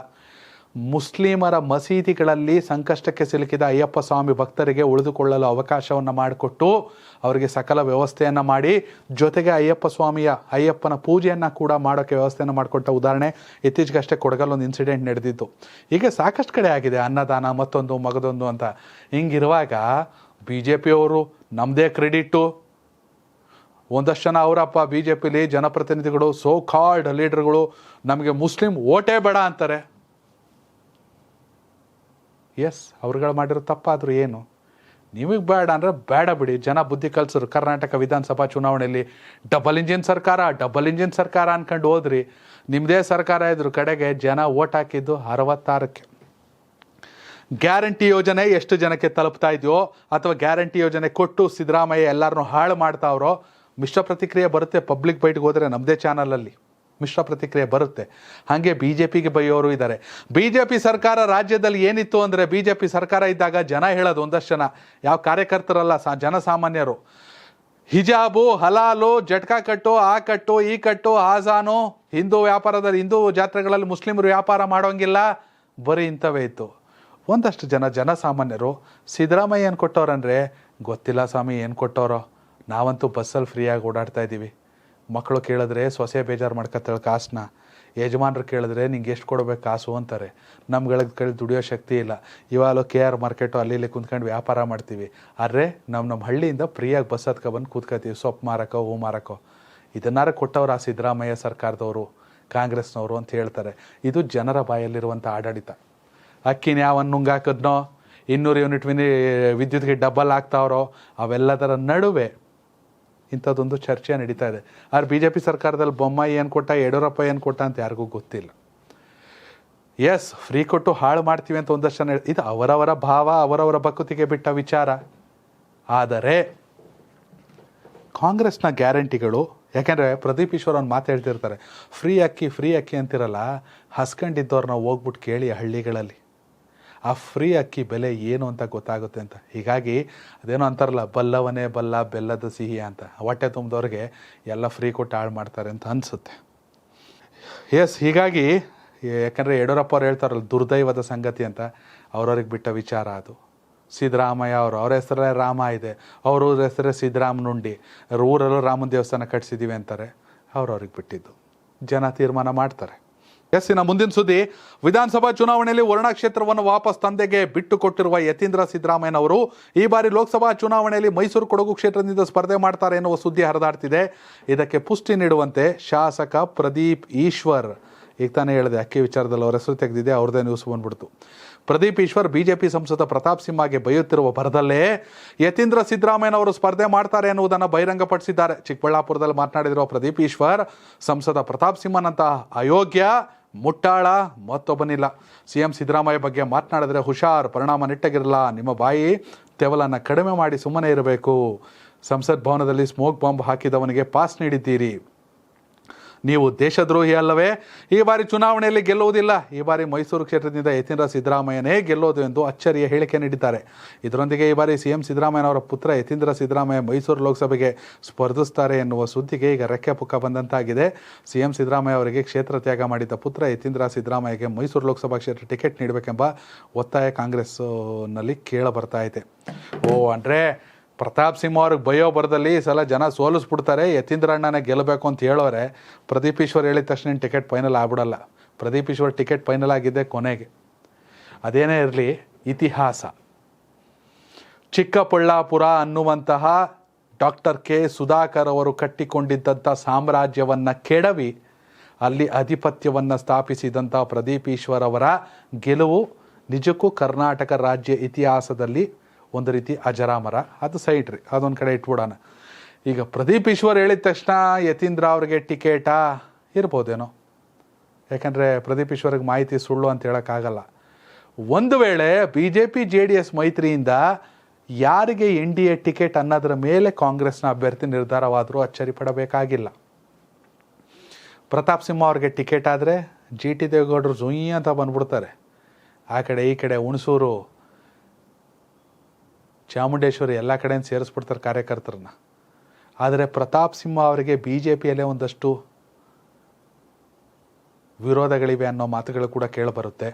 ಮುಸ್ಲಿಮರ ಮಸೀದಿಗಳಲ್ಲಿ ಸಂಕಷ್ಟಕ್ಕೆ ಸಿಲುಕಿದ ಅಯ್ಯಪ್ಪ ಸ್ವಾಮಿ ಭಕ್ತರಿಗೆ ಉಳಿದುಕೊಳ್ಳಲು ಅವಕಾಶವನ್ನು ಮಾಡಿಕೊಟ್ಟು ಅವರಿಗೆ ಸಕಲ ವ್ಯವಸ್ಥೆಯನ್ನು ಮಾಡಿ, ಜೊತೆಗೆ ಅಯ್ಯಪ್ಪನ ಪೂಜೆಯನ್ನು ಕೂಡ ಮಾಡೋಕ್ಕೆ ವ್ಯವಸ್ಥೆಯನ್ನು ಮಾಡಿಕೊಟ್ಟ ಉದಾಹರಣೆ ಇತ್ತೀಚೆಗಷ್ಟೇ ಕೊಡಗಲ್ಲೊಂದು ಇನ್ಸಿಡೆಂಟ್ ನಡೆದಿತ್ತು. ಹೀಗೆ ಸಾಕಷ್ಟು ಕಡೆ ಆಗಿದೆ, ಅನ್ನದಾನ ಮತ್ತೊಂದು ಮಗದೊಂದು ಅಂತ. ಹಿಂಗಿರುವಾಗ BJPಯವರು ನಮ್ಮದೇ ಕ್ರೆಡಿಟು, ಒಂದಷ್ಟು ಜನ ಅವರಪ್ಪ BJPಲಿ ಜನಪ್ರತಿನಿಧಿಗಳು ಸೋ ಕಾಲ್ಡ್ ಲೀಡರ್ಗಳು ನಮಗೆ ಮುಸ್ಲಿಂ ಓಟೇ ಬೇಡ ಅಂತಾರೆ. ಎಸ್, ಅವ್ರುಗಳು ಮಾಡಿರೋ ತಪ್ಪಾದರೂ ಏನು? ನಿಮಗೆ ಬೇಡ ಅಂದರೆ ಬೇಡ ಬಿಡಿ, ಜನ ಬುದ್ಧಿ ಕಲಿಸಿದ್ರು. ಕರ್ನಾಟಕ ವಿಧಾನಸಭಾ ಚುನಾವಣೆಯಲ್ಲಿ ಡಬಲ್ ಇಂಜಿನ್ ಸರ್ಕಾರ ಅನ್ಕೊಂಡು ಹೋದ್ರಿ. ನಿಮ್ಮದೇ ಸರ್ಕಾರ ಇದ್ರು, ಕಡೆಗೆ ಜನ ಓಟ್ ಹಾಕಿದ್ದು 66ಕ್ಕೆ. ಗ್ಯಾರಂಟಿ ಯೋಜನೆ ಎಷ್ಟು ಜನಕ್ಕೆ ತಲುಪ್ತಾ ಇದೆಯೋ ಅಥವಾ ಗ್ಯಾರಂಟಿ ಯೋಜನೆ ಕೊಟ್ಟು ಸಿದ್ದರಾಮಯ್ಯ ಎಲ್ಲರನ್ನೂ ಹಾಳು ಮಾಡ್ತಾವ್ರೋ ಮಿಶ್ರ ಪ್ರತಿಕ್ರಿಯೆ ಬರುತ್ತೆ. ಪಬ್ಲಿಕ್ ಬೈಟ್ಗೆ ಹೋದರೆ ನಮ್ಮದೇ ಚಾನಲಲ್ಲಿ ಮಿಶ್ರ ಪ್ರತಿಕ್ರಿಯೆ ಬರುತ್ತೆ. ಹಾಗೆ ಬಿ ಜೆ ಪಿಗೆ ಬೈಯೋರು ಇದ್ದಾರೆ. ಬಿ ಜೆ ಪಿ ಸರ್ಕಾರ ರಾಜ್ಯದಲ್ಲಿ ಏನಿತ್ತು ಅಂದರೆ, ಬಿ ಜೆ ಪಿ ಸರ್ಕಾರ ಇದ್ದಾಗ ಜನ ಹೇಳೋದು ಒಂದಷ್ಟು ಜನ, ಯಾವ ಕಾರ್ಯಕರ್ತರಲ್ಲ, ಜನಸಾಮಾನ್ಯರು, ಹಿಜಾಬು, ಹಲಾಲು, ಜಟ್ಕಾ ಕಟ್ಟು, ಆ ಕಟ್ಟು, ಈ ಕಟ್ಟು, ಆಜಾನು, ಹಿಂದೂ ಜಾತ್ರೆಗಳಲ್ಲಿ ಮುಸ್ಲಿಮರು ವ್ಯಾಪಾರ ಮಾಡೋಂಗಿಲ್ಲ, ಬರೀ ಇಂಥವೇ ಇತ್ತು. ಒಂದಷ್ಟು ಜನಸಾಮಾನ್ಯರು ಸಿದ್ದರಾಮಯ್ಯ ಏನು ಕೊಟ್ಟವ್ರಂದರೆ, ಗೊತ್ತಿಲ್ಲ ಸ್ವಾಮಿ ಏನು ಕೊಟ್ಟವ್ರೋ, ನಾವಂತೂ ಬಸ್ಸಲ್ಲಿ ಫ್ರೀಯಾಗಿ ಓಡಾಡ್ತಾ ಇದ್ದೀವಿ, ಮಕ್ಕಳು ಕೇಳಿದ್ರೆ ಸೊಸೆ ಬೇಜಾರು ಮಾಡ್ಕೊತಾಳೆ ಕಾಸನ್ನ, ಯಜಮಾನ್ರು ಕೇಳಿದ್ರೆ ನಿಂಗೆ ಎಷ್ಟು ಕೊಡಬೇಕು ಕಾಸು ಅಂತಾರೆ, ನಮ್ಗಳಿಗೆ ಕಡೆ ದುಡಿಯೋ ಶಕ್ತಿ ಇಲ್ಲ, ಇವಾಗಲೂ KR ಮಾರ್ಕೆಟು ಅಲ್ಲಿ ಇಲ್ಲಿ ಕುಂತ್ಕೊಂಡು ವ್ಯಾಪಾರ ಮಾಡ್ತೀವಿ, ಆದರೆ ನಮ್ಮ ಹಳ್ಳಿಯಿಂದ ಫ್ರೀಯಾಗಿ ಬಸ್ ಹತ್ಕೊಬಂದು ಕೂತ್ಕೋತೀವಿ ಸೊಪ್ಪು ಮಾರಕೋ ಹೂ ಮಾರಕೋ. ಇದನ್ನಾರು ಕೊಟ್ಟವ್ರು ಆ ಸಿದ್ದರಾಮಯ್ಯ ಸರ್ಕಾರದವರು, ಕಾಂಗ್ರೆಸ್ನವರು ಅಂತ ಹೇಳ್ತಾರೆ. ಇದು ಜನರ ಬಾಯಲ್ಲಿರುವಂಥ ಆಡಳಿತ. ಅಕ್ಕಿನ ಯಾವನ್ನ ನುಂಗಾಕಿದ್ನೋ, 200 ಯೂನಿಟ್ ವಿದ್ಯುತ್ಗೆ ಡಬಲ್ ಆಗ್ತಾವ್ರೋ, ಅವೆಲ್ಲದರ ನಡುವೆ ಇಂಥದ್ದೊಂದು ಚರ್ಚೆ ನಡೀತಾ ಇದೆ. ಆದ್ರೆ BJP ಸರ್ಕಾರದಲ್ಲಿ ಬೊಮ್ಮಾಯಿ ಏನು ಕೊಟ್ಟ, ಯಡಿಯೂರಪ್ಪ ಏನು ಕೊಟ್ಟ ಅಂತ ಯಾರಿಗೂ ಗೊತ್ತಿಲ್ಲ. ಎಸ್, ಫ್ರೀ ಕೊಟ್ಟು ಹಾಳು ಮಾಡ್ತೀವಿ ಅಂತ ಒಂದಷ್ಟು ಜನ, ಇದು ಅವರವರ ಭಾವ, ಅವರವರ ಭಕುತಿಗೆ ಬಿಟ್ಟ ವಿಚಾರ. ಆದರೆ ಕಾಂಗ್ರೆಸ್ನ ಗ್ಯಾರಂಟಿಗಳು, ಯಾಕೆಂದರೆ ಪ್ರದೀಪ್ ಈಶ್ವರ್ ಅವ್ನು ಮಾತಾಡ್ತಿರ್ತಾರೆ, ಫ್ರೀ ಅಕ್ಕಿ ಅಂತಿರಲ್ಲ, ಹಸ್ಕೊಂಡಿದ್ದವ್ರನ್ನ ಹೋಗ್ಬಿಟ್ಟು ಕೇಳಿ ಹಳ್ಳಿಗಳಲ್ಲಿ ಆ ಫ್ರೀ ಅಕ್ಕಿ ಬೆಲೆ ಏನು ಅಂತ ಗೊತ್ತಾಗುತ್ತೆ ಅಂತ. ಹೀಗಾಗಿ ಅದೇನೋ ಅಂತಾರಲ್ಲ, ಬಲ್ಲವನೇ ಬಲ್ಲ ಬೆಲ್ಲದ ಸಿಹಿ ಅಂತ, ಹೊಟ್ಟೆ ತುಂಬಿದವ್ರಿಗೆ ಎಲ್ಲ ಫ್ರೀ ಕೊಟ್ಟು ಹಾಳು ಮಾಡ್ತಾರೆ ಅಂತ ಅನಿಸುತ್ತೆ. ಎಸ್, ಹೀಗಾಗಿ ಯಾಕಂದರೆ ಯಡಿಯೂರಪ್ಪ ಅವ್ರು ಹೇಳ್ತಾರಲ್ಲ, ದುರ್ದೈವದ ಸಂಗತಿ ಅಂತ, ಅವ್ರವ್ರಿಗೆ ಬಿಟ್ಟ ವಿಚಾರ ಅದು. ಸಿದ್ದರಾಮಯ್ಯ ಅವ್ರ ಹೆಸರೇ ರಾಮ ಇದೆ, ಅವ್ರ ಹೆಸರೇ ಸಿದ್ದರಾಮನುಂಡಿ, ಊರಲ್ಲೂ ರಾಮನ ದೇವಸ್ಥಾನ ಕಟ್ಸಿದ್ದೀವಿ ಅಂತಾರೆ, ಅವ್ರವ್ರಿಗೆ ಬಿಟ್ಟಿದ್ದು, ಜನ ತೀರ್ಮಾನ ಮಾಡ್ತಾರೆ. ಎಸ್, ಇನ್ನು ಮುಂದಿನ ಸುದ್ದಿ, ವಿಧಾನಸಭಾ ಚುನಾವಣೆಯಲ್ಲಿ ವರುಣಾ ಕ್ಷೇತ್ರವನ್ನು ವಾಪಸ್ ತಂದೆಗೆ ಬಿಟ್ಟು ಕೊಟ್ಟಿರುವ ಯತೀಂದ್ರ ಸಿದ್ದರಾಮಯ್ಯನವರು ಈ ಬಾರಿ ಲೋಕಸಭಾ ಚುನಾವಣೆಯಲ್ಲಿ ಮೈಸೂರು ಕೊಡಗು ಕ್ಷೇತ್ರದಿಂದ ಸ್ಪರ್ಧೆ ಮಾಡ್ತಾರೆ ಎನ್ನುವ ಸುದ್ದಿ ಹರಿದಾಡ್ತಿದೆ. ಇದಕ್ಕೆ ಪುಷ್ಟಿ ನೀಡುವಂತೆ ಶಾಸಕ ಪ್ರದೀಪ್ ಈಶ್ವರ್, ಈಗ ತಾನೇ ಹೇಳಿದೆ ಅಕ್ಕಿ ವಿಚಾರದಲ್ಲಿ ಅವ್ರ ಹೆಸರು ತೆಗೆದಿದೆ, ಅವ್ರದ್ದೇ ನ್ಯೂಸ್ ಬಂದ್ಬಿಡ್ತು. ಪ್ರದೀಪ್ ಈಶ್ವರ್ BJP ಸಂಸದ ಪ್ರತಾಪ್ ಸಿಂಹಗೆ ಬೈಯುತ್ತಿರುವ ಭರದಲ್ಲೇ ಯತೀಂದ್ರ ಸಿದ್ದರಾಮಯ್ಯನವರು ಸ್ಪರ್ಧೆ ಮಾಡ್ತಾರೆ ಎನ್ನುವುದನ್ನು ಬಹಿರಂಗಪಡಿಸಿದ್ದಾರೆ. ಚಿಕ್ಕಬಳ್ಳಾಪುರದಲ್ಲಿ ಮಾತನಾಡಿರುವ ಪ್ರದೀಪ್ ಈಶ್ವರ್, ಸಂಸದ ಪ್ರತಾಪ್ ಸಿಂಹನಂತಹ ಅಯೋಗ್ಯ, ಮುಟ್ಟಾಳ ಮತ್ತೊಬ್ಬನಿಲ್ಲ. CM ಸಿದ್ದರಾಮಯ್ಯ ಬಗ್ಗೆ ಮಾತನಾಡಿದ್ರೆ ಹುಷಾರ್, ಪರಿಣಾಮ ನೆಟ್ಟಗಿರಲ್ಲ, ನಿಮ್ಮ ಬಾಯಿ ತೆವಲನ್ನು ಕಡಿಮೆ ಮಾಡಿ ಸುಮ್ಮನೆ ಇರಬೇಕು. ಸಂಸತ್ ಭವನದಲ್ಲಿ ಸ್ಮೋಕ್ ಬಾಂಬ್ ಹಾಕಿದವನಿಗೆ ಪಾಸ್ ನೀಡಿದ್ದೀರಿ, ನೀವು ದೇಶದ್ರೋಹಿ ಅಲ್ಲವೇ? ಈ ಬಾರಿ ಚುನಾವಣೆಯಲ್ಲಿ ಗೆಲ್ಲುವುದಿಲ್ಲ, ಈ ಬಾರಿ ಮೈಸೂರು ಕ್ಷೇತ್ರದಿಂದ ಯತೀಂದ್ರ ಸಿದ್ದರಾಮಯ್ಯನೇ ಗೆಲ್ಲೋದು ಎಂದು ಅಚ್ಚರಿಯ ಹೇಳಿಕೆ ನೀಡಿದ್ದಾರೆ. ಇದರೊಂದಿಗೆ ಈ ಬಾರಿ CM ಸಿದ್ದರಾಮಯ್ಯನವರ ಪುತ್ರ ಯತೀಂದ್ರ ಸಿದ್ದರಾಮಯ್ಯ ಮೈಸೂರು ಲೋಕಸಭೆಗೆ ಸ್ಪರ್ಧಿಸ್ತಾರೆ ಎನ್ನುವ ಸುದ್ದಿಗೆ ಈಗ ರೆಕ್ಕೆ ಪುಕ್ಕ ಬಂದಂತಾಗಿದೆ. CM ಸಿದ್ದರಾಮಯ್ಯ ಅವರಿಗೆ ಕ್ಷೇತ್ರ ತ್ಯಾಗ ಮಾಡಿದ ಪುತ್ರ ಯತೀಂದ್ರ ಸಿದ್ದರಾಮಯ್ಯಗೆ ಮೈಸೂರು ಲೋಕಸಭಾ ಕ್ಷೇತ್ರ ಟಿಕೆಟ್ ನೀಡಬೇಕೆಂಬ ಒತ್ತಾಯ ಕಾಂಗ್ರೆಸ್ನಲ್ಲಿ ಕೇಳಬರ್ತಾ ಇದೆ. ಅಂದರೆ ಪ್ರತಾಪ್ ಸಿಂಹ ಅವ್ರಿಗೆ ಬಯೋ ಬರದಲ್ಲಿ ಈ ಸಲ ಜನ ಸೋಲಿಸ್ಬಿಡ್ತಾರೆ, ಯತೀಂದ್ರ ಅಣ್ಣನೇ ಗೆಲ್ಲಬೇಕು ಅಂತ ಹೇಳೋರೆ, ಪ್ರದೀಪ್ ಈಶ್ವರ್ ಹೇಳಿದ ತಕ್ಷಣ ಟಿಕೆಟ್ ಫೈನಲ್ ಆಗ್ಬಿಡಲ್ಲ. ಪ್ರದೀಪ್ ಈಶ್ವರ್ ಟಿಕೆಟ್ ಫೈನಲ್ ಆಗಿದ್ದೆ ಕೊನೆಗೆ. ಅದೇನೇ ಇರಲಿ, ಇತಿಹಾಸ, ಚಿಕ್ಕಬಳ್ಳಾಪುರ ಅನ್ನುವಂತಹ ಡಾಕ್ಟರ್ K ಸುಧಾಕರ್ ಅವರು ಕಟ್ಟಿಕೊಂಡಿದ್ದಂಥ ಸಾಮ್ರಾಜ್ಯವನ್ನು ಕೆಡವಿ ಅಲ್ಲಿ ಆಧಿಪತ್ಯವನ್ನು ಸ್ಥಾಪಿಸಿದಂಥ ಪ್ರದೀಪ್ ಈಶ್ವರ್ ಅವರ ಗೆಲುವು ನಿಜಕ್ಕೂ ಕರ್ನಾಟಕ ರಾಜ್ಯ ಇತಿಹಾಸದಲ್ಲಿ ಒಂದು ರೀತಿ ಅಜರಾಮರ. ಅದು ಸೈಡ್ರಿ, ಅದೊಂದು ಕಡೆ ಇಟ್ಬಿಡೋಣ. ಈಗ ಪ್ರದೀಪ್ ಈಶ್ವರ್ ಹೇಳಿದ ತಕ್ಷಣ ಯತೀಂದ್ರ ಅವ್ರಿಗೆ ಟಿಕೆಟಾ ಇರ್ಬೋದೇನೋ, ಯಾಕಂದರೆ ಪ್ರದೀಪ್ ಈಶ್ವರ್ಗೆ ಮಾಹಿತಿ ಸುಳ್ಳು ಅಂತ ಹೇಳೋಕ್ಕಾಗಲ್ಲ. ಒಂದು ವೇಳೆ BJP JDS ಮೈತ್ರಿಯಿಂದ ಯಾರಿಗೆ NDA ಟಿಕೆಟ್ ಅನ್ನೋದ್ರ ಮೇಲೆ ಕಾಂಗ್ರೆಸ್ನ ಅಭ್ಯರ್ಥಿ ನಿರ್ಧಾರವಾದರೂ ಅಚ್ಚರಿ ಪಡಬೇಕಾಗಿಲ್ಲ. ಪ್ರತಾಪ್ ಸಿಂಹ ಅವ್ರಿಗೆ ಟಿಕೆಟ್ ಆದರೆ GT ದೇವೇಗೌಡರು ಜುಯಿ ಅಂತ ಬಂದ್ಬಿಡ್ತಾರೆ. ಆ ಕಡೆ ಈ ಕಡೆ ಹುಣಸೂರು, ಚಾಮುಂಡೇಶ್ವರಿ ಎಲ್ಲ ಕಡೆಯಿಂದ ಸೇರಿಸ್ಬಿಡ್ತಾರೆ ಕಾರ್ಯಕರ್ತರನ್ನ. ಆದರೆ ಪ್ರತಾಪ್ ಸಿಂಹ ಅವರಿಗೆ BJPಯಲ್ಲೇ ಒಂದಷ್ಟು ವಿರೋಧಗಳಿವೆ ಅನ್ನೋ ಮಾತುಗಳು ಕೂಡ ಕೇಳಿಬರುತ್ತೆ.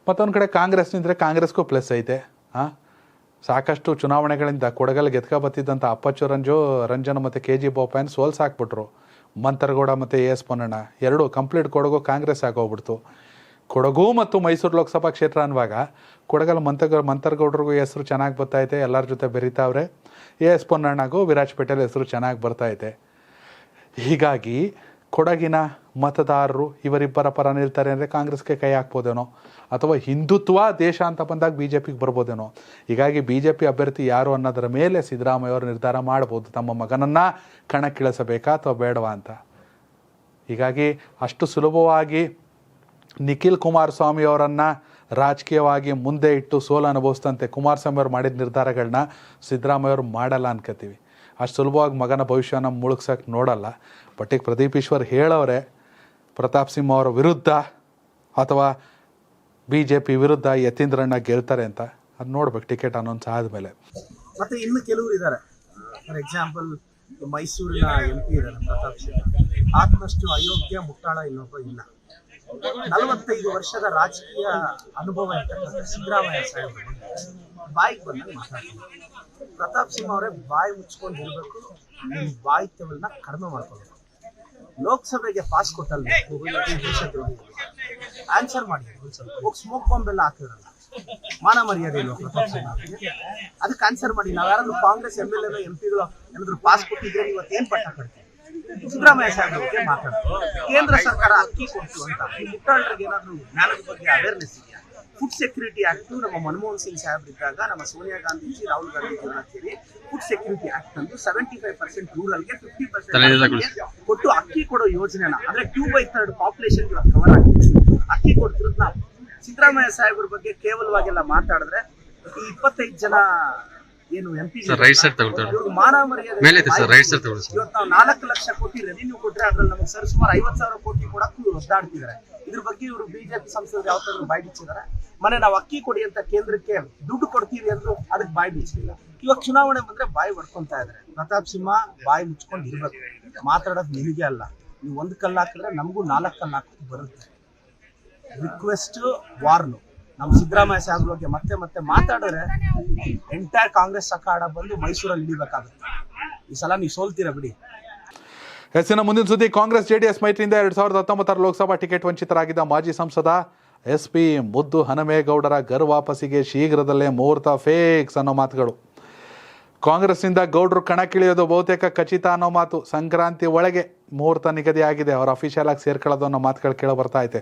ಮತ್ತೊಂದು ಕಡೆ ಕಾಂಗ್ರೆಸ್ ನಿಂದರೆ ಕಾಂಗ್ರೆಸ್ಗೂ ಪ್ಲಸ್ ಐತೆ. ಸಾಕಷ್ಟು ಚುನಾವಣೆಗಳಿಂದ ಕೊಡಗಲ್ಲಿ ಬತ್ತಿದ್ದಂಥ ಅಪ್ಪಚ್ಚು ರಂಜನ್ ಮತ್ತು KG ಬೋಪಯ್ಯನ ಸೋಲ್ಸಾಕ್ಬಿಟ್ರು. ಮಂತರಗೌಡ ಮತ್ತು AS ಪೊನ್ನಣ್ಣ ಎರಡೂ ಕಂಪ್ಲೀಟ್ ಕೊಡಗು ಕಾಂಗ್ರೆಸ್ ಆಗೋಗ್ಬಿಡ್ತು. ಕೊಡಗು ಮತ್ತು ಮೈಸೂರು ಲೋಕಸಭಾ ಕ್ಷೇತ್ರ ಅನ್ನುವಾಗ ಕೊಡಗಲ್ಲಿ ಮಂತರಗೌಡರಿಗೂ ಹೆಸರು ಚೆನ್ನಾಗಿ ಬರ್ತಾಯಿದೆ, ಎಲ್ಲರ ಜೊತೆ ಬೆರೀತಾವ್ರೆ. AS ಪೊನ್ನಣ್ಣಗೂ ವಿರಾಜಪೇಟೆಯಲ್ಲಿ ಹೆಸರು ಚೆನ್ನಾಗಿ ಬರ್ತಾಯಿದೆ. ಹೀಗಾಗಿ ಕೊಡಗಿನ ಮತದಾರರು ಇವರಿಬ್ಬರ ಪರ ನಿಲ್ತಾರೆ ಅಂದರೆ ಕಾಂಗ್ರೆಸ್ಗೆ ಕೈ ಹಾಕ್ಬೋದೇನೋ, ಅಥವಾ ಹಿಂದುತ್ವ ದೇಶ ಅಂತ ಬಂದಾಗ BJPಗೆ ಬರ್ಬೋದೇನೋ. ಹೀಗಾಗಿ BJP ಅಭ್ಯರ್ಥಿ ಯಾರು ಅನ್ನೋದರ ಮೇಲೆ ಸಿದ್ದರಾಮಯ್ಯ ಅವರು ನಿರ್ಧಾರ ಮಾಡ್ಬೋದು, ತಮ್ಮ ಮಗನನ್ನು ಕಣಕ್ಕಿಳಿಸಬೇಕಾ ಅಥವಾ ಬೇಡವಾ ಅಂತ. ಹೀಗಾಗಿ ಅಷ್ಟು ಸುಲಭವಾಗಿ ನಿಖಿಲ್ ಕುಮಾರಸ್ವಾಮಿ ಅವರನ್ನು ರಾಜಕೀಯವಾಗಿ ಮುಂದೆ ಇಟ್ಟು ಸೋಲು ಅನುಭವಿಸ್ತಂತೆ ಕುಮಾರಸ್ವಾಮಿ ಅವರು ಮಾಡಿದ ನಿರ್ಧಾರಗಳನ್ನ ಸಿದ್ದರಾಮಯ್ಯ ಅವರು ಮಾಡಲ್ಲ ಅನ್ಕೋತೀವಿ. ಅಷ್ಟು ಸುಲಭವಾಗಿ ಮಗನ ಭವಿಷ್ಯನ ಮುಳುಗ್ಸೋಕ್ಕೆ ನೋಡಲ್ಲ. ಬಟ್ ಈಗ ಪ್ರದೀಪ್ ಈಶ್ವರ್ ಹೇಳೋರೆ, ಪ್ರತಾಪ್ ಸಿಂಹ ಅವರ ವಿರುದ್ಧ ಅಥವಾ BJP ವಿರುದ್ಧ ಯತೀಂದ್ರಣ್ಣ ಗೆಲ್ತಾರೆ ಅಂತ ಅದು ನೋಡ್ಬೇಕು ಟಿಕೆಟ್ ಅನೌನ್ಸ್ ಆದಮೇಲೆ.
ಮತ್ತೆ ಇನ್ನು ಕೆಲವರು ಇದ್ದಾರೆ. ಫಾರ್ ಎಕ್ಸಾಂಪಲ್ ಮೈಸೂರಿನ MP ಇದ್ದಾರೆ ಪ್ರತಾಪ್ ಸಿಂಹ. ಆತ್ಮಷ್ಟು ಅಯೋಗ್ಯ ಮುಟ್ಟಾಳ ಇನ್ನೊಬ್ಬ ಇಲ್ಲ. 45 ವರ್ಷದ ರಾಜಕೀಯ ಅನುಭವ ಇರ್ತಕ್ಕಂಥ ಸಿದ್ದರಾಮಯ್ಯ ಸಾಹೇಬರು ಬಾಯಿಗೆ ಬಂದಾಗ ಮಾತಾಡ್ತಾರೆ. ಪ್ರತಾಪ್ ಸಿಂಹ ಅವರೇ ಬಾಯಿ ಮುಚ್ಕೊಂಡಿರ್ಬೇಕು, ನಿಮ್ಮ ಬಾಯಿತ್ಯವನ್ನ ಕಡಿಮೆ ಮಾಡ್ಕೊಳ್ಬೇಕು. ಲೋಕಸಭೆಗೆ ಪಾಸ್ ಕೊಟ್ಟಲ್ಲ, ಆನ್ಸರ್ ಮಾಡಿ. ಹೋಗಿ ಸ್ಮೋಕ್ ಬಾಂಬ್ ಎಲ್ಲ ಹಾಕಿರಲ್ಲ, ಮಾನ ಮರ್ಯಾದೆ ಇಲ್ವಾ ಪ್ರತಾಪ್ ಸಿಂಹ ಅವರಿಗೆ? ಅದಕ್ಕೆ ಆನ್ಸರ್ ಮಾಡಿ. ನಾವ್ ಯಾರಾದ್ರೂ ಕಾಂಗ್ರೆಸ್ MLA MP ಏನಾದ್ರು ಪಾಸ್ ಕೊಟ್ಟಿದ್ರೆ ಇವತ್ತೇನ್ ಪಟ್ಟ ಕಟ್ತೀವಿ? ಸಿದ್ದರಾಮಯ್ಯ ಸಾಹೇಬ್ರ ಬಗ್ಗೆ ಮಾತಾಡ್ತಾರೆ. ಕೇಂದ್ರ ಸರ್ಕಾರ ಅಕ್ಕಿ ಕೊಟ್ಟು ಅಂತ ಈ ಮುಟ್ಟಾಳರಿಗೆ ಏನಾದ್ರು ಜ್ಞಾನದ ಬಗ್ಗೆ ಅವೇರ್ನೆಸ್ ಇದೆಯಾ? ಫುಡ್ ಸೆಕ್ಯೂರಿಟಿ ಆಕ್ಟ್ ನಮ್ಮ ಮನಮೋಹನ್ ಸಿಂಗ್ ಸಾಹೇಬ್ರ ಇದ್ದಾಗ ನಮ್ಮ ಸೋನಿಯಾ ಗಾಂಧೀಜಿ, ರಾಹುಲ್ ಗಾಂಧಿ ಅವರ ಸೇರಿ ಫುಡ್ ಸೆಕ್ಯೂರಿಟಿ ಆಕ್ಟ್ ಅಂದು 75% ರೂರಲ್ಗೆ 50% ಕೊಟ್ಟು ಅಕ್ಕಿ ಕೊಡೋ ಯೋಜನೆನ ಅಂದ್ರೆ 2/3 ಪಾಪ್ಯುಲೇಷನ್ ಕವರ್ ಆಗಿದೆ. ಅಕ್ಕಿ ಕೊಡ್ತಿರೋದು ನಾವು. ಸಿದ್ದರಾಮಯ್ಯ ಸಾಹೇಬ್ರ ಬಗ್ಗೆ ಕೇವಲವಾಗೆಲ್ಲ ಮಾತಾಡಿದ್ರೆ ಈ 25 ಜನ ಏನು MP ಮಾನ ಮರ್ಯಾದೆ ಇವತ್ತು ನಾವು 4 ಲಕ್ಷ ಕೋಟಿ ರೆವಿನ್ಯೂ ಕೊಟ್ರೆ ಅದ್ರಲ್ಲಿ ನಮಗೆ ಸರಿಸುಮಾರು 50,000 ಕೋಟಿ ಕೊಡಕ್ಕೂ ಒದ್ದಾಡ್ತಿದ್ದಾರೆ. ಇದ್ರ ಬಗ್ಗೆ ಇವರು BJP ಸಂಸದರು ಯಾವತ್ತಾದ್ರೂ ಬಾಯಿ ಬಿಚ್ಚಿದ್ದಾರೆ? ಮನೆ ನಾವು ಅಕ್ಕಿ ಕೊಡಿ ಅಂತ ಕೇಂದ್ರಕ್ಕೆ ದುಡ್ಡು ಕೊಡ್ತೀವಿ ಅಂದ್ರು ಅದಕ್ಕೆ ಬಾಯಿ ಬಿಚ್ಚಿಲ್ಲ. ಇವಾಗ ಚುನಾವಣೆ ಬಂದ್ರೆ ಬಾಯಿ ಹೊಡ್ಕೊಂತಾ ಇದಾರೆ. ಪ್ರತಾಪ್ ಸಿಂಹ ಬಾಯಿ ಮುಚ್ಕೊಂಡು ಇರ್ಬೇಕು. ಮಾತಾಡೋದು ನಿಮಗೆ ಅಲ್ಲ. ನೀವು 1 ಕಲ್ಲು ಹಾಕಿದ್ರೆ ನಮಗೂ 4 ಕಲ್ಲು ಹಾಕೋದು ಬರುತ್ತೆ. Request warn. ನಮ್ಮ ಸಿದ್ದರಾಮಯ್ಯ ಸಾಹೇಬ್ರ ಬಗ್ಗೆ ಮತ್ತೆ ಮತ್ತೆ ಮಾತಾಡಿದ್ರೆ ಎಂಟೈರ್ ಕಾಂಗ್ರೆಸ್ ಅಖಾಡ ಬಂದು ಮೈಸೂರಲ್ಲಿ ಹಿಡಿಬೇಕಾಗುತ್ತೆ. ಈ ಸಲ ನೀವು ಸೋಲ್ತೀರಾ ಬಿಡಿ.
ಎಸ್ಸಿನ ಮುಂದಿನ ಸುದ್ದಿ. ಕಾಂಗ್ರೆಸ್ JDS ಮೈತ್ರಿಯಿಂದ 2019 ಲೋಕಸಭಾ ಟಿಕೆಟ್ ವಂಚಿತರಾಗಿದ್ದ ಮಾಜಿ ಸಂಸದ SP ಮುದ್ದು ಹನುಮೇಗೌಡರ ಗರ್ ವಾಪಸಿಗೆ ಶೀಘ್ರದಲ್ಲೇ ಮುಹೂರ್ತ ಫೇಕ್ಸ್ ಅನ್ನೋ ಮಾತುಗಳು. ಕಾಂಗ್ರೆಸ್ನಿಂದ ಗೌಡರು ಕಣಕ್ಕಿಳಿಯೋದು ಬಹುತೇಕ ಖಚಿತ ಅನ್ನೋ ಮಾತು. ಸಂಕ್ರಾಂತಿ ಒಳಗೆ ಮುಹೂರ್ತ ನಿಗದಿಯಾಗಿದೆ. ಅವರು ಅಫಿಷಿಯಲ್ ಆಗಿ ಸೇರ್ಕೊಳ್ಳೋದು ಅನ್ನೋ ಮಾತುಗಳು ಕೇಳ ಬರ್ತಾ ಐತೆ.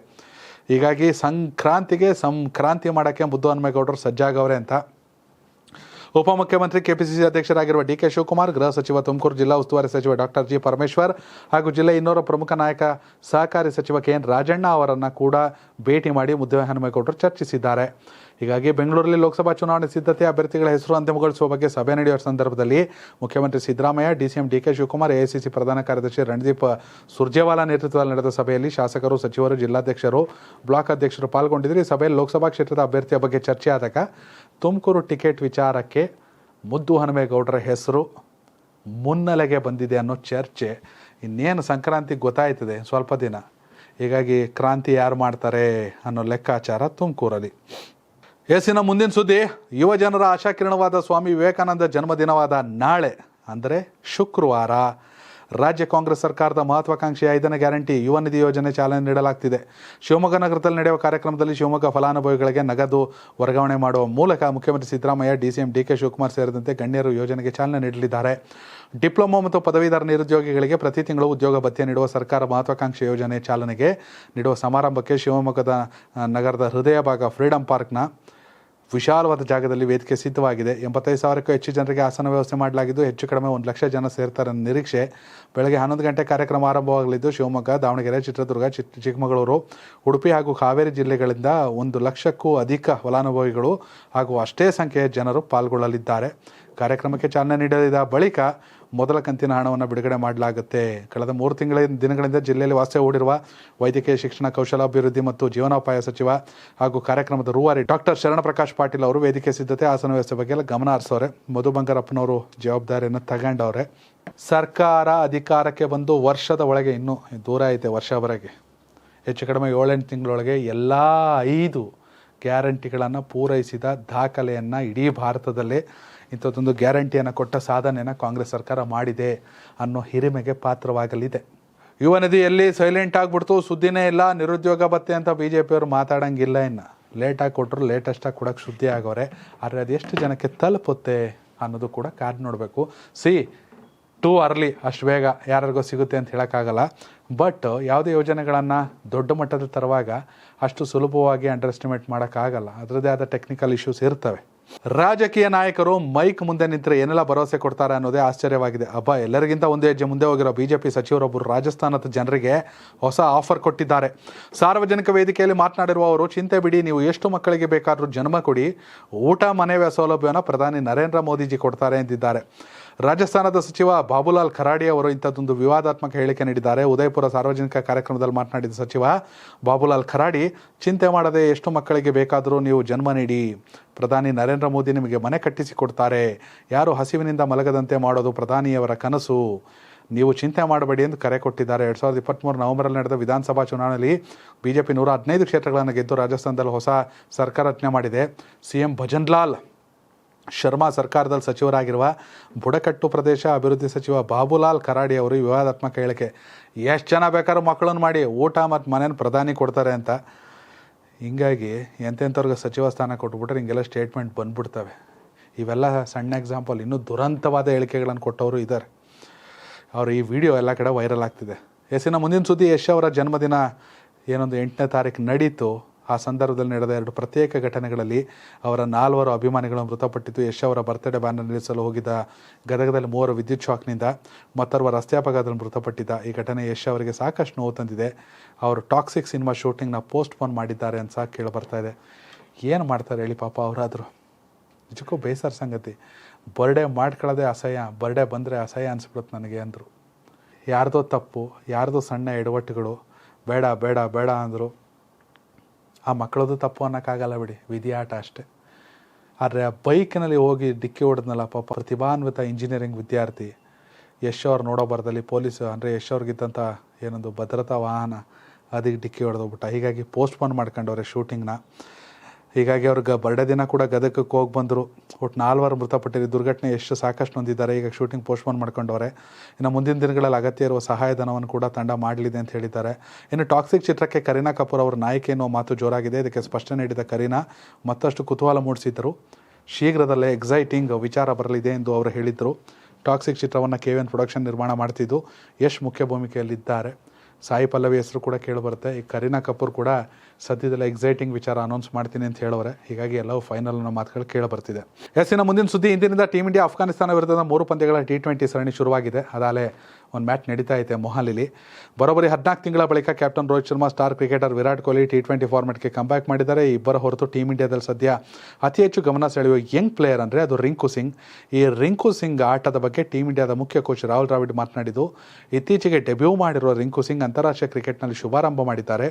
ಹೀಗಾಗಿ ಸಂಕ್ರಾಂತಿ ಮಾಡೋಕ್ಕೆ ಮುದ್ದು ಹನುಮೇಗೌಡರು ಸಜ್ಜಾಗವ್ರೆ ಅಂತ ಉಪಮುಖ್ಯಮಂತ್ರಿ KPCC ಅಧ್ಯಕ್ಷರಾಗಿರುವ DK ಶಿವಕುಮಾರ್, ಗೃಹ ಸಚಿವ, ತುಮಕೂರು ಜಿಲ್ಲಾ ಉಸ್ತುವಾರಿ ಸಚಿವ ಡಾಕ್ಟರ್ G ಪರಮೇಶ್ವರ್ ಹಾಗೂ ಜಿಲ್ಲೆ ಇನ್ನೋರ್ವ ಪ್ರಮುಖ ನಾಯಕ ಸಹಕಾರಿ ಸಚಿವ KN ರಾಜಣ್ಣ ಅವರನ್ನು ಕೂಡ ಭೇಟಿ ಮಾಡಿ ಮುದ್ದು ಹನುಮೇಗೌಡರು ಚರ್ಚಿಸಿದ್ದಾರೆ. ಹೀಗಾಗಿ ಬೆಂಗಳೂರಲ್ಲಿ ಲೋಕಸಭಾ ಚುನಾವಣೆ ಸಿದ್ಧತೆ, ಅಭ್ಯರ್ಥಿಗಳ ಹೆಸರು ಅಂತಿಮಗೊಳಿಸುವ ಬಗ್ಗೆ ಸಭೆ ನಡೆಯುವ ಸಂದರ್ಭದಲ್ಲಿ ಮುಖ್ಯಮಂತ್ರಿ Siddaramaiah, DCM DK Shivakumar, AICC ಪ್ರಧಾನ ಕಾರ್ಯದರ್ಶಿ ರಣದೀಪ್ ಸುರ್ಜೇವಾಲಾ ನೇತೃತ್ವದಲ್ಲಿ ನಡೆದ ಸಭೆಯಲ್ಲಿ ಶಾಸಕರು, ಸಚಿವರು, ಜಿಲ್ಲಾಧ್ಯಕ್ಷರು, ಬ್ಲಾಕ್ ಅಧ್ಯಕ್ಷರು ಪಾಲ್ಗೊಂಡಿದ್ದರು. ಈ ಸಭೆಯಲ್ಲಿ ಲೋಕಸಭಾ ಕ್ಷೇತ್ರದ ಅಭ್ಯರ್ಥಿಯ ಬಗ್ಗೆ ಚರ್ಚೆ ಆದಾಗ ತುಮಕೂರು ಟಿಕೆಟ್ ವಿಚಾರಕ್ಕೆ ಮುದ್ದು ಹನುಮೇಗೌಡರ ಹೆಸರು ಮುನ್ನೆಲೆಗೆ ಬಂದಿದೆ ಅನ್ನೋ ಚರ್ಚೆ. ಇನ್ನೇನು ಸಂಕ್ರಾಂತಿಗೆ ಗೊತ್ತಾಯ್ತದೆ ಸ್ವಲ್ಪ ದಿನ. ಹೀಗಾಗಿ ಕ್ರಾಂತಿ ಯಾರು ಮಾಡ್ತಾರೆ ಅನ್ನೋ ಲೆಕ್ಕಾಚಾರ ತುಮಕೂರಲ್ಲಿ. ಎಸ್ಸಿನ ಮುಂದಿನ ಸುದ್ದಿ. ಯುವ ಜನರ ಆಶಾಕಿರಣವಾದ ಸ್ವಾಮಿ ವಿವೇಕಾನಂದ ಜನ್ಮದಿನವಾದ ನಾಳೆ ಅಂದರೆ ಶುಕ್ರವಾರ ರಾಜ್ಯ ಕಾಂಗ್ರೆಸ್ ಸರ್ಕಾರದ ಮಹತ್ವಾಕಾಂಕ್ಷೆಯ 5ನೇ ಗ್ಯಾರಂಟಿ ಯುವ ನಿಧಿ ಯೋಜನೆ ಚಾಲನೆ ನೀಡಲಾಗ್ತಿದೆ. ಶಿವಮೊಗ್ಗ ನಗರದಲ್ಲಿ ನಡೆಯುವ ಕಾರ್ಯಕ್ರಮದಲ್ಲಿ ಶಿವಮೊಗ್ಗ ಫಲಾನುಭವಿಗಳಿಗೆ ನಗದು ವರ್ಗಾವಣೆ ಮಾಡುವ ಮೂಲಕ ಮುಖ್ಯಮಂತ್ರಿ ಸಿದ್ದರಾಮಯ್ಯ, DCM DK ಶಿವಕುಮಾರ್ ಸೇರಿದಂತೆ ಗಣ್ಯರು ಯೋಜನೆಗೆ ಚಾಲನೆ ನೀಡಲಿದ್ದಾರೆ. ಡಿಪ್ಲೊಮಾ ಮತ್ತು ಪದವೀಧರ ನಿರುದ್ಯೋಗಿಗಳಿಗೆ ಪ್ರತಿ ತಿಂಗಳು ಉದ್ಯೋಗ ಭತ್ಯೆ ನೀಡುವ ಸರ್ಕಾರ ಮಹತ್ವಾಕಾಂಕ್ಷೆ ಯೋಜನೆ ಚಾಲನೆಗೆ ನೀಡುವ ಸಮಾರಂಭಕ್ಕೆ ಶಿವಮೊಗ್ಗದ ನಗರದ ಹೃದಯ ಭಾಗ ಫ್ರೀಡಂ ಪಾರ್ಕ್ನ ವಿಶಾಲವಾದ ಜಾಗದಲ್ಲಿ ವೇದಿಕೆ ಸಿದ್ಧವಾಗಿದೆ. 85,000ಕ್ಕೂ ಹೆಚ್ಚು ಜನರಿಗೆ ಆಸನ ವ್ಯವಸ್ಥೆ ಮಾಡಲಾಗಿದ್ದು ಹೆಚ್ಚು ಕಡಿಮೆ 1 ಲಕ್ಷ ಜನ ಸೇರ್ತಾರೆ ಅನ್ನೋ ನಿರೀಕ್ಷೆ. ಬೆಳಗ್ಗೆ 11 ಗಂಟೆ ಕಾರ್ಯಕ್ರಮ ಆರಂಭವಾಗಲಿದ್ದು ಶಿವಮೊಗ್ಗ, ದಾವಣಗೆರೆ, ಚಿತ್ರದುರ್ಗ, ಚಿಕ್ಕಮಗಳೂರು, ಉಡುಪಿ ಹಾಗೂ ಹಾವೇರಿ ಜಿಲ್ಲೆಗಳಿಂದ 1 ಲಕ್ಷಕ್ಕೂ ಅಧಿಕ ಫಲಾನುಭವಿಗಳು ಹಾಗೂ ಅಷ್ಟೇ ಸಂಖ್ಯೆಯ ಜನರು ಪಾಲ್ಗೊಳ್ಳಲಿದ್ದಾರೆ. ಕಾರ್ಯಕ್ರಮಕ್ಕೆ ಚಾಲನೆ ನೀಡಿದ ಬಳಿಕ ಮೊದಲ ಕಂತಿನ ಹಣವನ್ನು ಬಿಡುಗಡೆ ಮಾಡಲಾಗುತ್ತೆ. ಕಳೆದ 3 ದಿನಗಳಿಂದ ಜಿಲ್ಲೆಯಲ್ಲಿ ವಾಸ್ತವ್ಯ ಹೂಡಿರುವ ವೈದ್ಯಕೀಯ ಶಿಕ್ಷಣ, ಕೌಶಲಾಭಿವೃದ್ಧಿ ಮತ್ತು ಜೀವನೋಪಾಯ ಸಚಿವ ಹಾಗೂ ಕಾರ್ಯಕ್ರಮದ ರೂವಾರಿ ಡಾಕ್ಟರ್ ಶರಣಪ್ರಕಾಶ್ ಪಾಟೀಲ್ ಅವರು ವೇದಿಕೆ ಸಿದ್ಧತೆ, ಆಸನ ವ್ಯವಸ್ಥೆ ಬಗ್ಗೆ ಎಲ್ಲ ಗಮನ ಹರಿಸೋರೆ. ಮಧು ಬಂಗಾರಪ್ಪನವರು ಜವಾಬ್ದಾರಿಯನ್ನು ತಗೊಂಡವ್ರೆ. ಸರ್ಕಾರ ಅಧಿಕಾರಕ್ಕೆ ಬಂದು ವರ್ಷದ ಒಳಗೆ, ಇನ್ನೂ ದೂರ ಐತೆ ವರ್ಷವರೆಗೆ, ಹೆಚ್ಚು ಕಡಿಮೆ 7-8 ತಿಂಗಳೊಳಗೆ ಎಲ್ಲ 5 ಗ್ಯಾರಂಟಿಗಳನ್ನು ಪೂರೈಸಿದ ದಾಖಲೆಯನ್ನು ಇಡೀ ಭಾರತದಲ್ಲೇ ಇಂಥದ್ದೊಂದು ಗ್ಯಾರಂಟಿಯನ್ನು ಕೊಟ್ಟ ಸಾಧನೆಯನ್ನು ಕಾಂಗ್ರೆಸ್ ಸರ್ಕಾರ ಮಾಡಿದೆ ಅನ್ನೋ ಹಿರಿಮೆಗೆ ಪಾತ್ರವಾಗಲಿದೆ. ಯುವ ನಿಧಿಯಲ್ಲಿ ಸೈಲೆಂಟ್ ಆಗಿಬಿಡ್ತು, ಸುದ್ದಿನೇ ಇಲ್ಲ. ನಿರುದ್ಯೋಗ ಭತ್ಯೆ ಅಂತ BJP ಅವರು ಮಾತಾಡೋಂಗಿಲ್ಲ. ಇನ್ನು ಲೇಟಾಗಿ ಕೊಟ್ಟರು, ಲೇಟೆಸ್ಟಾಗಿ ಕೊಡೋಕ್ಕೆ ಸುದ್ದಿ ಆಗೋರೆ. ಆದರೆ ಅದು ಎಷ್ಟು ಜನಕ್ಕೆ ತಲುಪುತ್ತೆ ಅನ್ನೋದು ಕೂಡ ಕಾದು ನೋಡಬೇಕು. ಟೂ ಅರ್ಲಿ, ಅಷ್ಟು ಬೇಗ ಯಾರಿಗೋ ಸಿಗುತ್ತೆ ಅಂತ ಹೇಳೋಕ್ಕಾಗಲ್ಲ. ಬಟ್ ಯಾವುದೇ ಯೋಜನೆಗಳನ್ನು ದೊಡ್ಡ ಮಟ್ಟದ ತರುವಾಗ ಅಷ್ಟು ಸುಲಭವಾಗಿ ಅಂಡರ್ ಎಸ್ಟಿಮೇಟ್ ಮಾಡೋಕ್ಕಾಗಲ್ಲ. ಅದರದ್ದೇ ಆದ ಟೆಕ್ನಿಕಲ್ ಇಶ್ಯೂಸ್ ಇರ್ತವೆ. ರಾಜಕೀಯ ನಾಯಕರು ಮೈಕ್ ಮುಂದೆ ನಿಂತರೆ ಏನೆಲ್ಲ ಭರವಸೆ ಕೊಡ್ತಾರೆ ಅನ್ನೋದೇ ಆಶ್ಚರ್ಯವಾಗಿದೆ. ಎಲ್ಲರಿಗಿಂತ ಒಂದು ಹೆಜ್ಜೆ ಮುಂದೆ ಹೋಗಿರೋ BJP ಸಚಿವರೊಬ್ಬರು ರಾಜಸ್ಥಾನದ ಜನರಿಗೆ ಹೊಸ ಆಫರ್ ಕೊಟ್ಟಿದ್ದಾರೆ. ಸಾರ್ವಜನಿಕ ವೇದಿಕೆಯಲ್ಲಿ ಮಾತನಾಡಿರುವ ಅವರು, ಚಿಂತೆ ಬಿಡಿ, ನೀವು ಎಷ್ಟು ಮಕ್ಕಳಿಗೆ ಬೇಕಾದರೂ ಜನ್ಮ ಕೊಡಿ, ಊಟ ಮನೆ ಸೌಲಭ್ಯವನ್ನು ಪ್ರಧಾನಿ ನರೇಂದ್ರ ಮೋದಿಜಿ ಕೊಡ್ತಾರೆ ಎಂದಿದ್ದಾರೆ. ರಾಜಸ್ಥಾನದ ಸಚಿವ ಬಾಬುಲಾಲ್ ಖರಾಡಿ ಅವರು ಇಂಥದ್ದೊಂದು ವಿವಾದಾತ್ಮಕ ಹೇಳಿಕೆ ನೀಡಿದ್ದಾರೆ. ಉದಯಪುರ ಸಾರ್ವಜನಿಕ ಕಾರ್ಯಕ್ರಮದಲ್ಲಿ ಮಾತನಾಡಿದ ಸಚಿವ ಬಾಬುಲಾಲ್ ಖರಾಡಿ, ಚಿಂತೆ ಮಾಡದೆ ಎಷ್ಟು ಮಕ್ಕಳಿಗೆ ಬೇಕಾದರೂ ನೀವು ಜನ್ಮ ನೀಡಿ, ಪ್ರಧಾನಿ ನರೇಂದ್ರ ಮೋದಿ ನಿಮಗೆ ಮನೆ ಕಟ್ಟಿಸಿಕೊಡ್ತಾರೆ. ಯಾರು ಹಸಿವಿನಿಂದ ಮಲಗದಂತೆ ಮಾಡೋದು ಪ್ರಧಾನಿಯವರ ಕನಸು. ನೀವು ಚಿಂತೆ ಮಾಡಬೇಡಿ ಎಂದು ಕರೆ ಕೊಟ್ಟಿದ್ದಾರೆ. 2023 ನವೆಂಬರಲ್ಲಿ ನಡೆದ ವಿಧಾನಸಭಾ ಚುನಾವಣೆಯಲ್ಲಿ ಬಿಜೆಪಿ 115 ಕ್ಷೇತ್ರಗಳನ್ನು ಗೆದ್ದು ರಾಜಸ್ಥಾನದಲ್ಲಿ ಹೊಸ ಸರ್ಕಾರ ರಚನೆ ಮಾಡಿದೆ. ಸಿಎಂ ಭಜನ್ಲಾಲ್ ಶರ್ಮಾ ಸರ್ಕಾರದಲ್ಲಿ ಸಚಿವರಾಗಿರುವ ಬುಡಕಟ್ಟು ಪ್ರದೇಶ ಅಭಿವೃದ್ಧಿ ಸಚಿವ ಬಾಬುಲಾಲ್ ಖರಾಡಿ ಅವರು ವಿವಾದಾತ್ಮಕ ಹೇಳಿಕೆ. ಎಷ್ಟು ಜನ ಬೇಕಾದ್ರೂ ಮಕ್ಕಳನ್ನು ಮಾಡಿ, ಊಟ ಮತ್ತು ಮನೇನ ಪ್ರಧಾನಿ ಕೊಡ್ತಾರೆ ಅಂತ. ಹಿಂಗಾಗಿ ಎಂತೆಂಥವ್ರಿಗೆ ಸಚಿವ ಸ್ಥಾನ ಕೊಟ್ಬಿಟ್ರೆ ಹಿಂಗೆಲ್ಲ ಸ್ಟೇಟ್ಮೆಂಟ್ ಬಂದ್ಬಿಡ್ತವೆ. ಇವೆಲ್ಲ ಸಣ್ಣ ಎಕ್ಸಾಂಪಲ್. ಇನ್ನೂ ದುರಂತವಾದ ಹೇಳಿಕೆಗಳನ್ನು ಕೊಟ್ಟವರು ಇದ್ದಾರೆ. ಅವರು ಈ ವಿಡಿಯೋ ಎಲ್ಲ ಕಡೆ ವೈರಲ್ ಆಗ್ತಿದೆ. ಇನ್ನು ಮುಂದಿನ ಸುದ್ದಿ, ಯಶ್ ಅವರ ಜನ್ಮದಿನ ಏನೊಂದು 8ನೇ ತಾರೀಕು ನಡೀತು. ಆ ಸಂದರ್ಭದಲ್ಲಿ ನಡೆದ 2 ಪ್ರತ್ಯೇಕ ಘಟನೆಗಳಲ್ಲಿ ಅವರ 4 ಅಭಿಮಾನಿಗಳು ಮೃತಪಟ್ಟಿದ್ದು. ಯಶ್ ಅವರ ಬರ್ತ್ಡೇ ಬ್ಯಾನರ್ ನಿಲ್ಲಿಸಲು ಹೋಗಿದ್ದ ಗದಗದಲ್ಲಿ 3 ವಿದ್ಯುತ್ ಶಾಕ್ನಿಂದ ಮತ್ತೋರ್ವ ರಸ್ತೆ ಅಪಘಾತದಲ್ಲಿ ಮೃತಪಟ್ಟಿದ್ದ. ಈ ಘಟನೆ ಯಶ್ ಅವರಿಗೆ ಸಾಕಷ್ಟು ನೋವು ತಂದಿದೆ. ಅವರು ಟಾಕ್ಸಿಕ್ ಸಿನಿಮಾ ಶೂಟಿಂಗ್ನ ಪೋಸ್ಟ್ಪೋನ್ ಮಾಡಿದ್ದಾರೆ ಅಂತ ಸಹ ಕೇಳಿ ಬರ್ತಾ ಇದೆ. ಏನು ಮಾಡ್ತಾರೆ ಹೇಳಿ ಪಾಪ ಅವರಾದರೂ. ನಿಜಕ್ಕೂ ಬೇಸರ ಸಂಗತಿ. ಬರ್ಡೇ ಮಾಡ್ಕೊಳ್ಳೋದೇ ಅಸಹ್ಯ, ಬರ್ಡೇ ಬಂದರೆ ಅಸಹ್ಯ ಅನಿಸ್ಬಿಡುತ್ತೆ ನನಗೆ ಅಂದರು. ಯಾರ್ದೋ ತಪ್ಪು, ಯಾರ್ದೋ ಸಣ್ಣ ಎಡವಟ್ಟುಗಳು, ಬೇಡ ಬೇಡ ಬೇಡ ಅಂದರು. ಆ ಮಕ್ಕಳದು ತಪ್ಪು ಅನ್ನೋಕ್ಕಾಗಲ್ಲ ಬಿಡಿ, ವಿಧಿ ಆಟ ಅಷ್ಟೇ. ಆದರೆ ಆ ಬೈಕ್ನಲ್ಲಿ ಹೋಗಿ ಡಿಕ್ಕಿ ಹೊಡೆದ್ನಲ್ಲ ಪಾಪ ಪ್ರತಿಭಾನ್ವಿತ ಇಂಜಿನಿಯರಿಂಗ್ ವಿದ್ಯಾರ್ಥಿ ಯಶ್ ಅವ್ರು ನೋಡೋ ಬರದಲ್ಲಿ ಪೊಲೀಸ್ ಅಂದರೆ ಯಶ್ ಅವ್ರಿಗಿದ್ದಂಥ ಏನೊಂದು ಭದ್ರತಾ ವಾಹನ ಅದಕ್ಕೆ ಡಿಕ್ಕಿ ಹೊಡೆದೋಗ್ಬಿಟ್ಟ. ಹೀಗಾಗಿ ಪೋಸ್ಟ್ಪೋನ್ ಮಾಡ್ಕೊಂಡವ್ರೆ ಶೂಟಿಂಗ್ನ. ಹೀಗಾಗಿ ಅವ್ರಿಗೆ ಬರ್ಡೇ ದಿನ ಕೂಡ ಗದಗಕ್ಕೆ ಹೋಗಿ ಬಂದರು. ಒಟ್ಟು 4 ಮೃತಪಟ್ಟಿರೋ ದುರ್ಘಟನೆ ಎಷ್ಟು ಸಾಕಷ್ಟು ಹೊಂದಿದ್ದಾರೆ. ಈಗ ಶೂಟಿಂಗ್ ಪೋಸ್ಟ್ಪೋನ್ ಮಾಡ್ಕೊಂಡವ್ರೆ. ಇನ್ನು ಮುಂದಿನ ದಿನಗಳಲ್ಲಿ ಅಗತ್ಯ ಇರುವ ಸಹಾಯಧನವನ್ನು ಕೂಡ ತಂಡ ಮಾಡಲಿದೆ ಅಂತ ಹೇಳಿದ್ದಾರೆ. ಇನ್ನು ಟಾಕ್ಸಿಕ್ ಚಿತ್ರಕ್ಕೆ ಕರೀನಾ ಕಪೂರ್ ಅವರ ನಾಯಕಿ ಎನ್ನುವ ಮಾತು ಜೋರಾಗಿದೆ. ಇದಕ್ಕೆ ಸ್ಪಷ್ಟನೆ ನೀಡಿದ ಕರೀನಾ ಮತ್ತಷ್ಟು ಕುತೂಹಲ ಮೂಡಿಸಿದ್ದರು. ಶೀಘ್ರದಲ್ಲೇ ಎಕ್ಸೈಟಿಂಗ್ ವಿಚಾರ ಬರಲಿದೆ ಎಂದು ಅವರು ಹೇಳಿದರು. ಟಾಕ್ಸಿಕ್ ಚಿತ್ರವನ್ನು KVN ಪ್ರೊಡಕ್ಷನ್ ನಿರ್ಮಾಣ ಮಾಡ್ತಿದ್ದು ಯಶ್ ಮುಖ್ಯ ಭೂಮಿಕೆಯಲ್ಲಿದ್ದಾರೆ. ಸಾಯಿ ಪಲ್ಲವಿ ಹೆಸರು ಕೂಡ ಕೇಳಿಬರುತ್ತೆ. ಈ ಕರೀನಾ ಕಪೂರ್ ಕೂಡ ಸದ್ಯದಲ್ಲೇ ಎಕ್ಸೈಟಿಂಗ್ ವಿಚಾರ ಅನೌನ್ಸ್ ಮಾಡ್ತೀನಿ ಅಂತ ಹೇಳೋರೆ. ಹೀಗಾಗಿ ಎಲ್ಲವೂ ಫೈನಲ್ ಅನ್ನೋ ಮಾತುಗಳು ಕೇಳಿಬರ್ತಿದೆ. ಇನ್ನು ಮುಂದಿನ ಸುದ್ದಿ, ಇಂದಿನಿಂದ ಟೀಮ್ ಇಂಡಿಯಾ ಅಫ್ಘಾನಿಸ್ತಾನ ವಿರುದ್ಧದ 3 ಪಂದ್ಯಗಳ T20 ಸರಣಿ ಶುರುವಾಗಿದೆ. ಅದಾಲೆ ಒಂದು ಮ್ಯಾಚ್ ನಡೀತಾ ಐತೆ ಮೊಹಾಲಿಲಿ. ಬರೋಬ್ಬರಿ 14 ತಿಂಗಳ ಬಳಿಕ captain Rohit Sharma, star cricketer Virat Kohli T20 ಫಾರ್ಮೆಟ್ಗೆ ಕಂಬ್ಯಾಕ್ ಮಾಡಿದ್ದಾರೆ. ಈ ಇಬ್ಬರ ಹೊರತು ಟೀಮ್ ಇಂಡಿಯಾದಲ್ಲಿ ಸದ್ಯ ಅತಿ ಹೆಚ್ಚು ಗಮನ ಸೆಳೆಯುವ ಯಂಗ್ ಪ್ಲೇಯರ್ ಅಂದರೆ ಅದು ರಿಂಕು ಸಿಂಗ್. ಈ ರಿಂಕು ಸಿಂಗ್ ಆಟದ ಬಗ್ಗೆ ಟೀಮ್ ಇಂಡಿಯಾದ ಮುಖ್ಯ ಕೋಚ್ ರಾಹುಲ್ ದ್ರಾವಿಡ್ ಮಾತನಾಡಿದ್ದು, ಇತ್ತೀಚೆಗೆ ಡೆಬ್ಯೂ ಮಾಡಿರುವ ರಿಂಕು ಸಿಂಗ್ ಅಂತಾರಾಷ್ಟ್ರೀಯ ಕ್ರಿಕೆಟ್ನಲ್ಲಿ ಶುಭಾರಂಭ ಮಾಡಿದ್ದಾರೆ.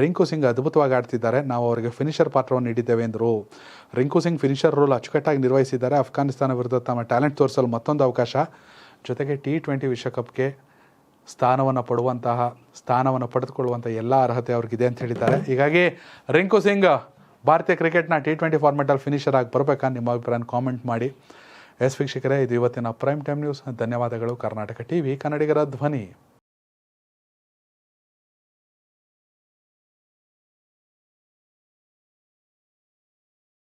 ರಿಂಕು ಸಿಂಗ್ ಅದ್ಭುತವಾಗಿ ಆಡ್ತಿದ್ದಾರೆ. ನಾವು ಅವರಿಗೆ ಫಿನಿಷರ್ ಪಾತ್ರವನ್ನು ನೀಡಿದ್ದೇವೆ ಎಂದರು. ರಿಂಕು ಸಿಂಗ್ ಫಿನಿಷರ್ ರೋಲ್ ಅಚ್ಚುಕಟ್ಟಾಗಿ ನಿರ್ವಹಿಸಿದ್ದಾರೆ. ಅಫ್ಘಾನಿಸ್ತಾನ ವಿರುದ್ಧ ತಮ್ಮ ಟ್ಯಾಲೆಂಟ್ ತೋರಿಸಲು ಮತ್ತೊಂದು ಅವಕಾಶ. ಜೊತೆಗೆ T20 ವಿಶ್ವಕಪ್ಗೆ ಸ್ಥಾನವನ್ನು ಪಡೆದುಕೊಳ್ಳುವಂಥ ಎಲ್ಲ ಅರ್ಹತೆ ಅವ್ರಿಗಿದೆ ಅಂತ ಹೇಳಿದ್ದಾರೆ. ಹೀಗಾಗಿ ರಿಂಕು ಸಿಂಗ್ ಭಾರತೀಯ ಕ್ರಿಕೆಟ್ನ T20 ಫಾರ್ಮೆಟಲ್ಲಿ ಫಿನಿಷರ್ ಆಗಿ ಬರಬೇಕಾ? ನಿಮ್ಮ ಅಭಿಪ್ರಾಯ ಕಾಮೆಂಟ್ ಮಾಡಿ. ವೀಕ್ಷಕರೇ, ಇದು ಇವತ್ತಿನ ಪ್ರೈಮ್ ಟೈಮ್ ನ್ಯೂಸ್. ಧನ್ಯವಾದಗಳು. ಕರ್ನಾಟಕ ಟಿವಿ, ಕನ್ನಡಿಗರ ಧ್ವನಿ.